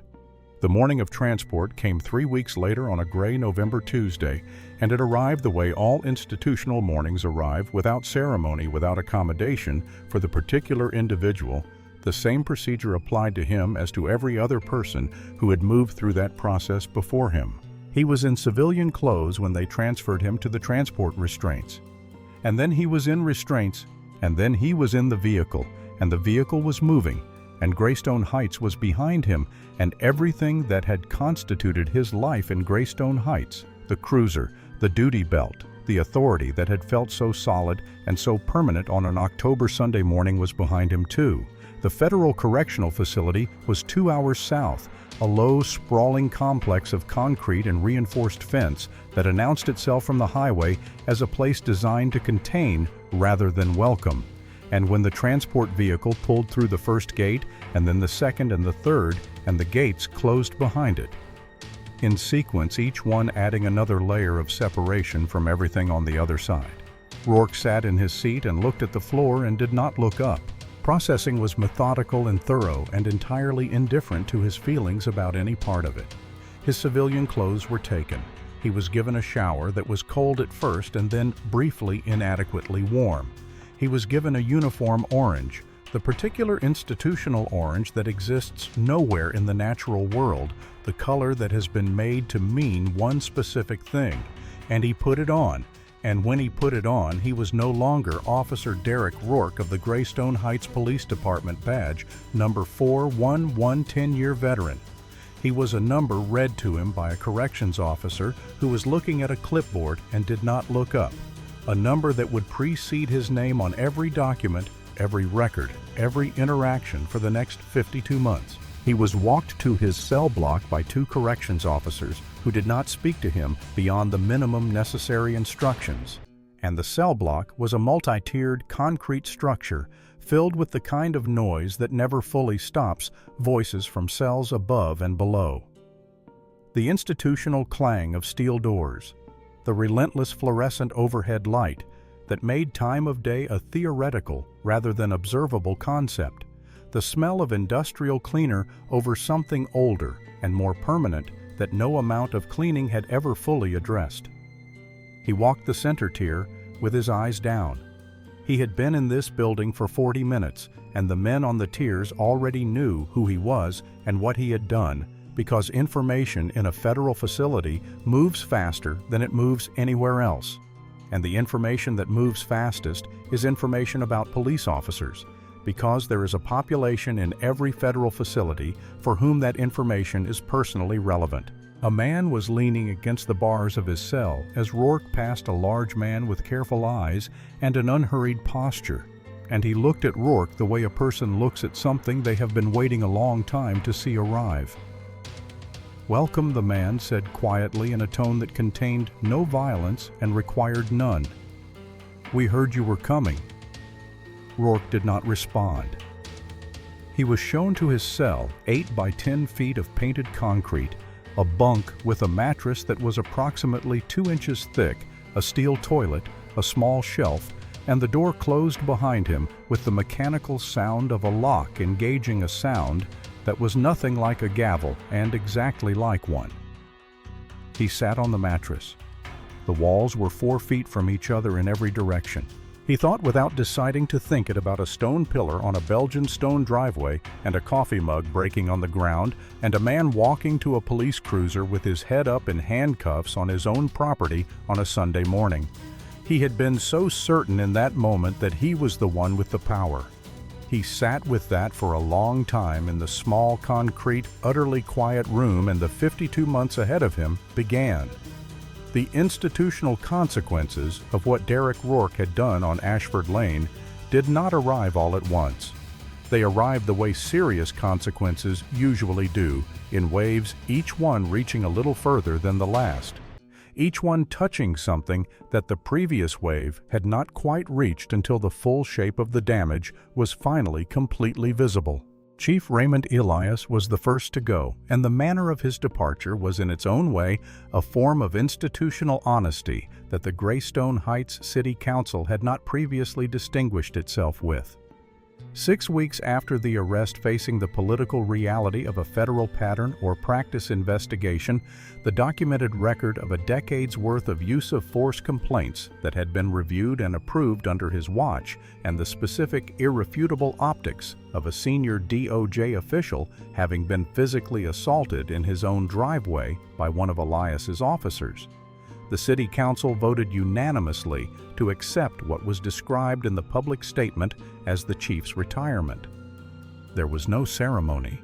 The morning of transport came 3 weeks later on a gray November Tuesday, and it arrived the way all institutional mornings arrive, without ceremony, without accommodation for the particular individual. The same procedure applied to him as to every other person who had moved through that process before him. He was in civilian clothes when they transferred him to the transport restraints. And then he was in restraints, and then he was in the vehicle, and the vehicle was moving, and Greystone Heights was behind him, and everything that had constituted his life in Greystone Heights, the cruiser, the duty belt, the authority that had felt so solid and so permanent on an October Sunday morning, was behind him too. The Federal Correctional Facility was 2 hours south, a low, sprawling complex of concrete and reinforced fence that announced itself from the highway as a place designed to contain rather than welcome. And when the transport vehicle pulled through the first gate, and then the second and the third, and the gates closed behind it, in sequence, each one adding another layer of separation from everything on the other side, Rourke sat in his seat and looked at the floor and did not look up. Processing was methodical and thorough and entirely indifferent to his feelings about any part of it. His civilian clothes were taken. He was given a shower that was cold at first and then briefly inadequately warm. He was given a uniform orange, the particular institutional orange that exists nowhere in the natural world, the color that has been made to mean one specific thing. And he put it on. And when he put it on, he was no longer Officer Derek Rourke of the Greystone Heights Police Department badge, number 411, 10-year veteran. He was a number read to him by a corrections officer who was looking at a clipboard and did not look up. A number that would precede his name on every document, every record, every interaction for the next 52 months. He was walked to his cell block by 2 corrections officers who did not speak to him beyond the minimum necessary instructions. And the cell block was a multi-tiered concrete structure filled with the kind of noise that never fully stops, voices from cells above and below. The institutional clang of steel doors, the relentless fluorescent overhead light that made time of day a theoretical rather than observable concept, the smell of industrial cleaner over something older and more permanent that no amount of cleaning had ever fully addressed. He walked the center tier with his eyes down. He had been in this building for 40 minutes, and the men on the tiers already knew who he was and what he had done, because information in a federal facility moves faster than it moves anywhere else. And the information that moves fastest is information about police officers, because there is a population in every federal facility for whom that information is personally relevant. A man was leaning against the bars of his cell as Rourke passed a large man with careful eyes and an unhurried posture, and he looked at Rourke the way a person looks at something they have been waiting a long time to see arrive. "Welcome," the man said quietly in a tone that contained no violence and required none. "We heard you were coming." Rourke did not respond. He was shown to his cell, 8 by 10 feet of painted concrete, a bunk with a mattress that was approximately 2 inches thick, a steel toilet, a small shelf, and the door closed behind him with the mechanical sound of a lock engaging a sound that was nothing like a gavel and exactly like one. He sat on the mattress. The walls were 4 feet from each other in every direction. He thought without deciding to think it about a stone pillar on a Belgian stone driveway and a coffee mug breaking on the ground and a man walking to a police cruiser with his head up in handcuffs on his own property on a Sunday morning. He had been so certain in that moment that he was the one with the power. He sat with that for a long time in the small, concrete, utterly quiet room, and the 52 months ahead of him began. The institutional consequences of what Derek Rourke had done on Ashford Lane did not arrive all at once. They arrived the way serious consequences usually do, in waves, each one reaching a little further than the last, each one touching something that the previous wave had not quite reached until the full shape of the damage was finally completely visible. Chief Raymond Elias was the first to go, and the manner of his departure was in its own way a form of institutional honesty that the Greystone Heights City Council had not previously distinguished itself with. 6 weeks after the arrest, facing the political reality of a federal pattern or practice investigation, the documented record of a decade's worth of use of force complaints that had been reviewed and approved under his watch, and the specific irrefutable optics of a senior DOJ official having been physically assaulted in his own driveway by one of Elias's officers, the City Council voted unanimously to accept what was described in the public statement as the chief's retirement. There was no ceremony.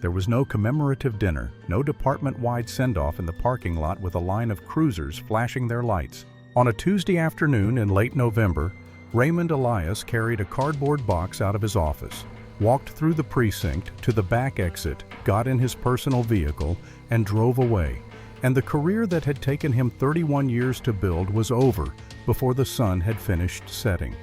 There was no commemorative dinner, no department-wide send-off in the parking lot with a line of cruisers flashing their lights. On a Tuesday afternoon in late November, Raymond Elias carried a cardboard box out of his office, walked through the precinct to the back exit, got in his personal vehicle, and drove away. And the career that had taken him 31 years to build was over before the sun had finished setting.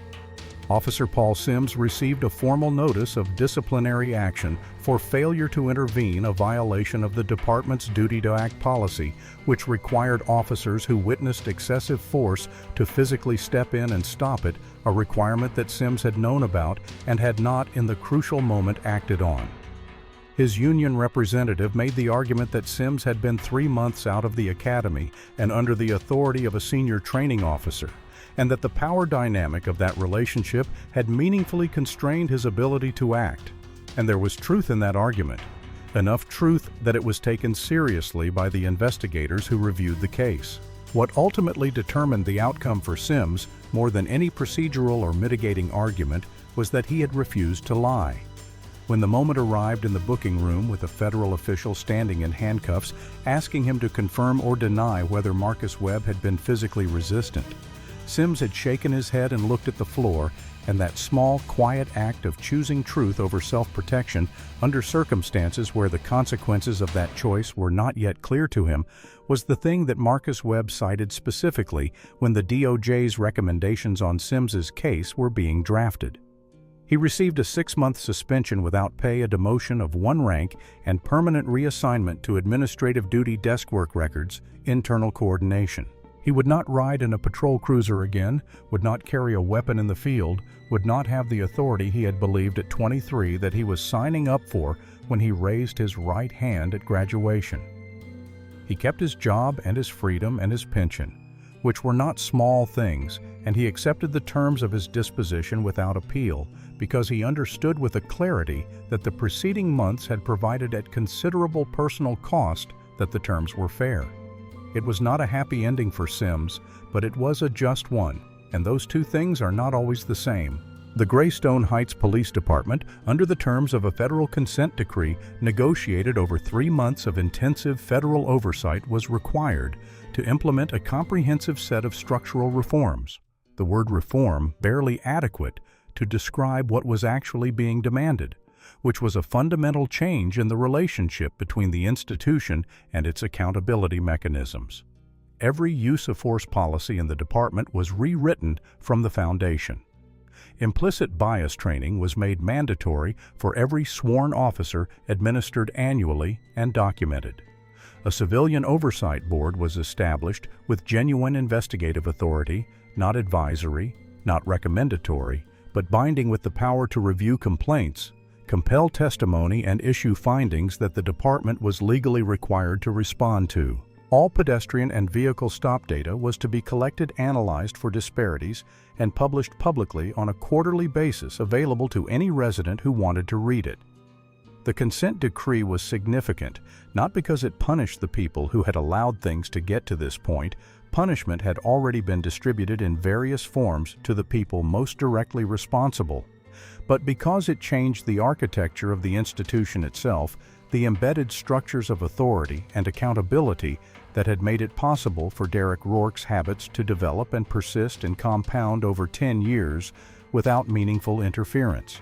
Officer Paul Sims received a formal notice of disciplinary action for failure to intervene, a violation of the department's duty to act policy, which required officers who witnessed excessive force to physically step in and stop it, a requirement that Sims had known about and had not in the crucial moment acted on. His union representative made the argument that Sims had been 3 months out of the academy and under the authority of a senior training officer, and that the power dynamic of that relationship had meaningfully constrained his ability to act. And there was truth in that argument, enough truth that it was taken seriously by the investigators who reviewed the case. What ultimately determined the outcome for Sims, more than any procedural or mitigating argument, was that he had refused to lie. When the moment arrived in the booking room with a federal official standing in handcuffs, asking him to confirm or deny whether Marcus Webb had been physically resistant, Sims had shaken his head and looked at the floor, and that small, quiet act of choosing truth over self-protection under circumstances where the consequences of that choice were not yet clear to him was the thing that Marcus Webb cited specifically when the DOJ's recommendations on Sims's case were being drafted. He received a 6-month suspension without pay, a demotion of 1 rank, and permanent reassignment to administrative duty, desk work records, internal coordination. He would not ride in a patrol cruiser again, would not carry a weapon in the field, would not have the authority he had believed at 23 that he was signing up for when he raised his right hand at graduation. He kept his job and his freedom and his pension, which were not small things, and he accepted the terms of his disposition without appeal, because he understood with a clarity that the preceding months had provided at considerable personal cost that the terms were fair. It was not a happy ending for Sims, but it was a just one, and those two things are not always the same. The Greystone Heights Police Department, under the terms of a federal consent decree negotiated over 3 months of intensive federal oversight, was required to implement a comprehensive set of structural reforms, the word reform barely adequate to describe what was actually being demanded, which was a fundamental change in the relationship between the institution and its accountability mechanisms. Every use of force policy in the department was rewritten from the foundation. Implicit bias training was made mandatory for every sworn officer, administered annually and documented. A civilian oversight board was established with genuine investigative authority, not advisory, not recommendatory, but binding with the power to review complaints, compel testimony, and issue findings that the department was legally required to respond to. All pedestrian and vehicle stop data was to be collected, analyzed for disparities, and published publicly on a quarterly basis, available to any resident who wanted to read it. The consent decree was significant, not because it punished the people who had allowed things to get to this point. Punishment had already been distributed in various forms to the people most directly responsible, but because it changed the architecture of the institution itself, the embedded structures of authority and accountability that had made it possible for Derek Rourke's habits to develop and persist and compound over 10 years without meaningful interference.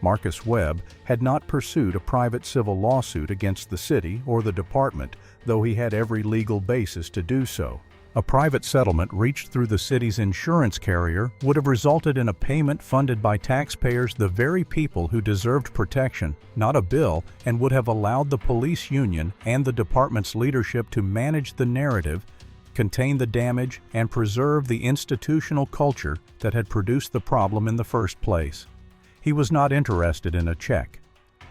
Marcus Webb had not pursued a private civil lawsuit against the city or the department, though he had every legal basis to do so. A private settlement reached through the city's insurance carrier would have resulted in a payment funded by taxpayers, the very people who deserved protection, not a bill, and would have allowed the police union and the department's leadership to manage the narrative, contain the damage, and preserve the institutional culture that had produced the problem in the first place. He was not interested in a check.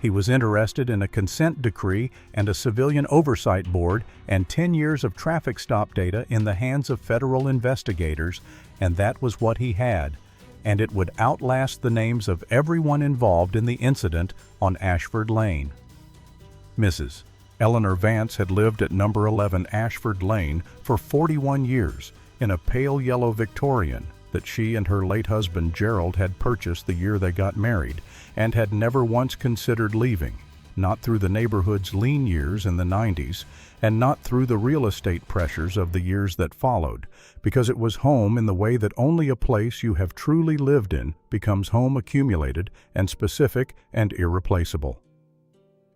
He was interested in a consent decree and a civilian oversight board and 10 years of traffic stop data in the hands of federal investigators, and that was what he had, and it would outlast the names of everyone involved in the incident on Ashford Lane. Mrs. Eleanor Vance had lived at number 11 Ashford Lane for 41 years in a pale yellow Victorian that she and her late husband Gerald had purchased the year they got married, and had never once considered leaving, not through the neighborhood's lean years in the 90s, and not through the real estate pressures of the years that followed, because it was home in the way that only a place you have truly lived in becomes home, accumulated and specific and irreplaceable.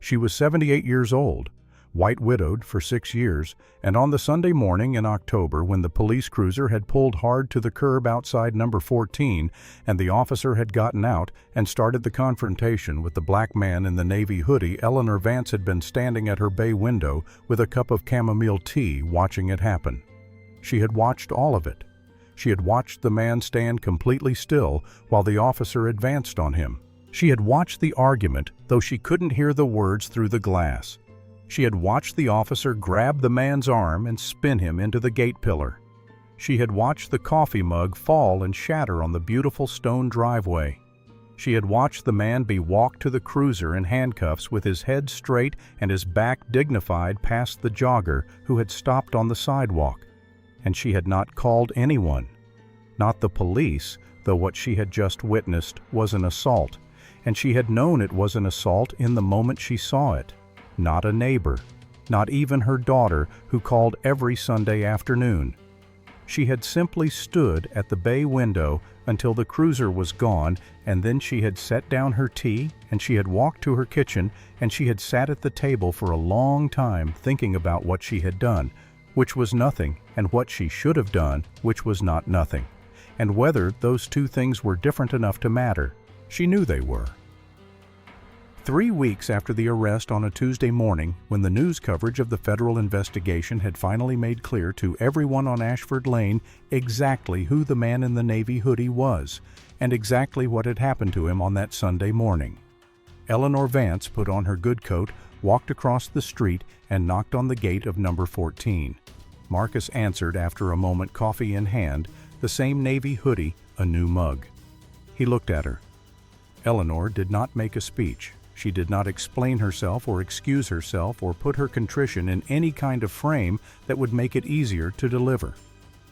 She was 78 years old, white widowed for 6 years, and on the Sunday morning in October, when the police cruiser had pulled hard to the curb outside number 14 and the officer had gotten out and started the confrontation with the black man in the navy hoodie, Eleanor Vance had been standing at her bay window with a cup of chamomile tea watching it happen. She had watched all of it. She had watched the man stand completely still while the officer advanced on him. She had watched the argument, though she couldn't hear the words through the glass. She had watched the officer grab the man's arm and spin him into the gate pillar. She had watched the coffee mug fall and shatter on the beautiful stone driveway. She had watched the man be walked to the cruiser in handcuffs with his head straight and his back dignified past the jogger who had stopped on the sidewalk. And she had not called anyone. Not the police, though what she had just witnessed was an assault, and she had known it was an assault in the moment she saw it. Not a neighbor, not even her daughter, who called every Sunday afternoon. She had simply stood at the bay window until the cruiser was gone, and then she had set down her tea, and she had walked to her kitchen, and she had sat at the table for a long time thinking about what she had done, which was nothing, and what she should have done, which was not nothing, and whether those two things were different enough to matter. She knew they were. 3 weeks after the arrest on a Tuesday morning, when the news coverage of the federal investigation had finally made clear to everyone on Ashford Lane exactly who the man in the navy hoodie was, and exactly what had happened to him on that Sunday morning, Eleanor Vance put on her good coat, walked across the street, and knocked on the gate of number 14. Marcus answered after a moment, coffee in hand, the same navy hoodie, a new mug. He looked at her. Eleanor did not make a speech. She did not explain herself or excuse herself or put her contrition in any kind of frame that would make it easier to deliver.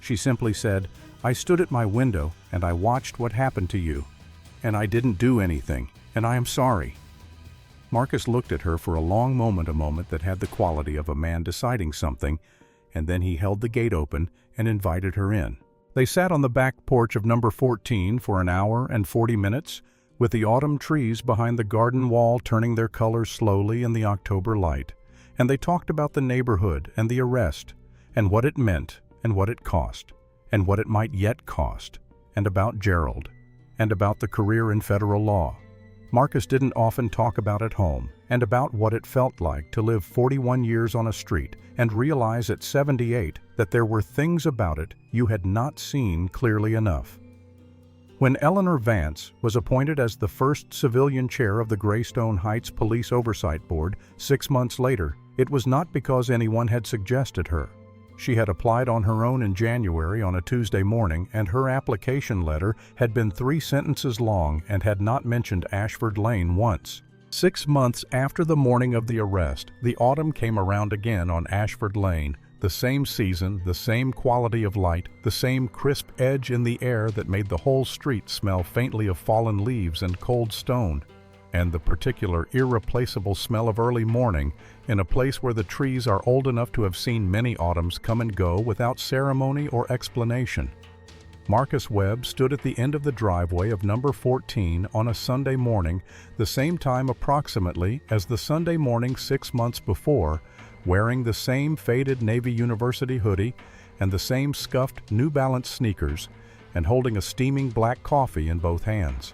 She simply said, "I stood at my window and I watched what happened to you, and I didn't do anything, and I am sorry." Marcus looked at her for a long moment, a moment that had the quality of a man deciding something, and then he held the gate open and invited her in. They sat on the back porch of number 14 for an hour and 40 minutes, with the autumn trees behind the garden wall turning their colors slowly in the October light, and they talked about the neighborhood and the arrest, and what it meant, and what it cost, and what it might yet cost, and about Gerald, and about the career in federal law. Marcus didn't often talk about at home, and about what it felt like to live 41 years on a street and realize at 78 that there were things about it you had not seen clearly enough. When Eleanor Vance was appointed as the first civilian chair of the Greystone Heights Police Oversight Board 6 months later, it was not because anyone had suggested her. She had applied on her own in January on a Tuesday morning, and her application letter had been 3 sentences long and had not mentioned Ashford Lane once. 6 months after the morning of the arrest, the autumn came around again on Ashford Lane. The same season, the same quality of light, the same crisp edge in the air that made the whole street smell faintly of fallen leaves and cold stone, and the particular irreplaceable smell of early morning in a place where the trees are old enough to have seen many autumns come and go without ceremony or explanation. Marcus Webb stood at the end of the driveway of number 14 on a Sunday morning, the same time approximately as the Sunday morning 6 months before, wearing the same faded Navy University hoodie and the same scuffed New Balance sneakers, and holding a steaming black coffee in both hands.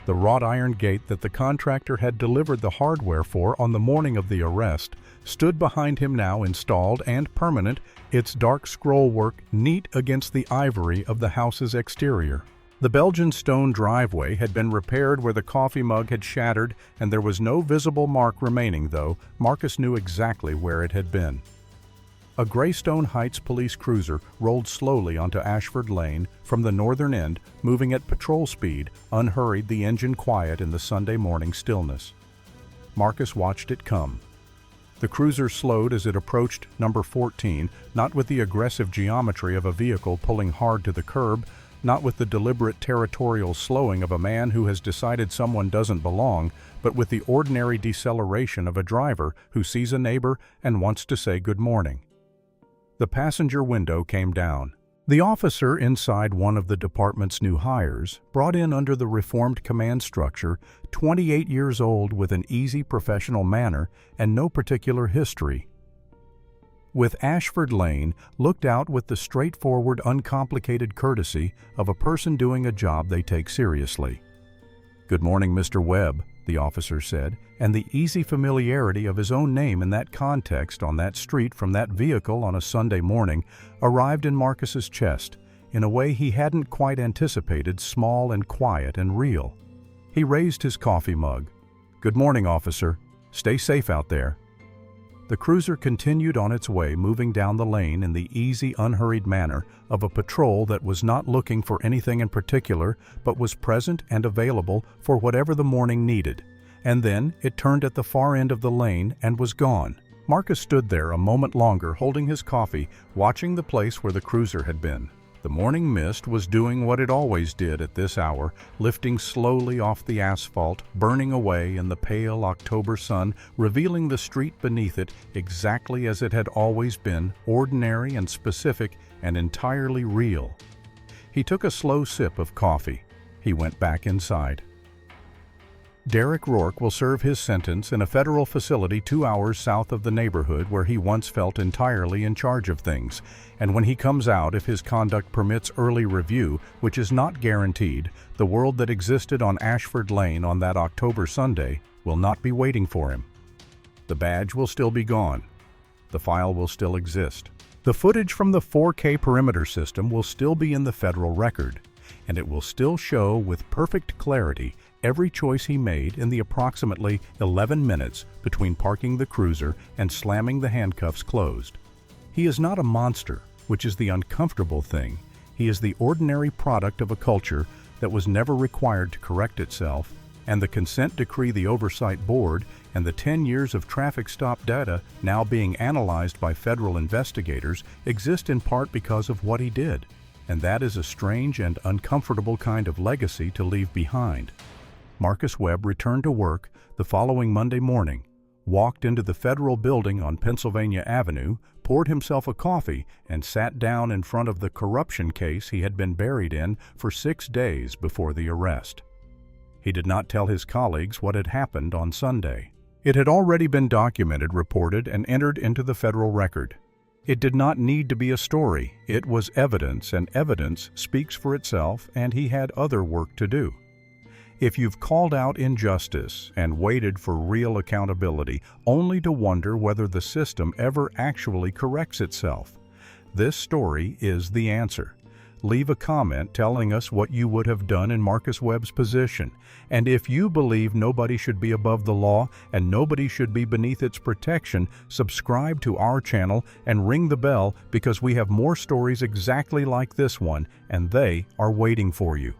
The wrought iron gate that the contractor had delivered the hardware for on the morning of the arrest stood behind him now, installed and permanent, its dark scrollwork neat against the ivory of the house's exterior. The Belgian stone driveway had been repaired where the coffee mug had shattered, and there was no visible mark remaining, though Marcus knew exactly where it had been. A Greystone Heights police cruiser rolled slowly onto Ashford Lane from the northern end, moving at patrol speed, unhurried, the engine quiet in the Sunday morning stillness. Marcus watched it come. The cruiser slowed as it approached number 14, not with the aggressive geometry of a vehicle pulling hard to the curb, not with the deliberate territorial slowing of a man who has decided someone doesn't belong, but with the ordinary deceleration of a driver who sees a neighbor and wants to say good morning. The passenger window came down. The officer inside one of the department's new hires, brought in under the reformed command structure, 28 years old with an easy professional manner and no particular history. With Ashford Lane, looked out with the straightforward, uncomplicated courtesy of a person doing a job they take seriously. "Good morning, Mr. Webb," the officer said, and the easy familiarity of his own name in that context, on that street, from that vehicle on a Sunday morning, arrived in Marcus's chest in a way he hadn't quite anticipated, small and quiet and real. He raised his coffee mug. "Good morning, officer. Stay safe out there." The cruiser continued on its way, moving down the lane in the easy, unhurried manner of a patrol that was not looking for anything in particular, but was present and available for whatever the morning needed. And then it turned at the far end of the lane and was gone. Marcus stood there a moment longer, holding his coffee, watching the place where the cruiser had been. The morning mist was doing what it always did at this hour, lifting slowly off the asphalt, burning away in the pale October sun, revealing the street beneath it exactly as it had always been, ordinary and specific and entirely real. He took a slow sip of coffee. He went back inside. Derek Rourke will serve his sentence in a federal facility 2 hours south of the neighborhood where he once felt entirely in charge of things. And when he comes out, if his conduct permits early review, which is not guaranteed, the world that existed on Ashford Lane on that October Sunday will not be waiting for him. The badge will still be gone. The file will still exist. The footage from the 4K perimeter system will still be in the federal record, and it will still show with perfect clarity every choice he made in the approximately 11 minutes between parking the cruiser and slamming the handcuffs closed. He is not a monster, which is the uncomfortable thing. He is the ordinary product of a culture that was never required to correct itself, and the consent decree, the oversight board, and the 10 years of traffic stop data now being analyzed by federal investigators exist in part because of what he did. And that is a strange and uncomfortable kind of legacy to leave behind. Marcus Webb returned to work the following Monday morning, walked into the federal building on Pennsylvania Avenue, poured himself a coffee, and sat down in front of the corruption case he had been buried in for 6 days before the arrest. He did not tell his colleagues what had happened on Sunday. It had already been documented, reported, and entered into the federal record. It did not need to be a story. It was evidence, and evidence speaks for itself, and he had other work to do. If you've called out injustice and waited for real accountability only to wonder whether the system ever actually corrects itself, this story is the answer. Leave a comment telling us what you would have done in Marcus Webb's position. And if you believe nobody should be above the law and nobody should be beneath its protection, subscribe to our channel and ring the bell, because we have more stories exactly like this one, and they are waiting for you.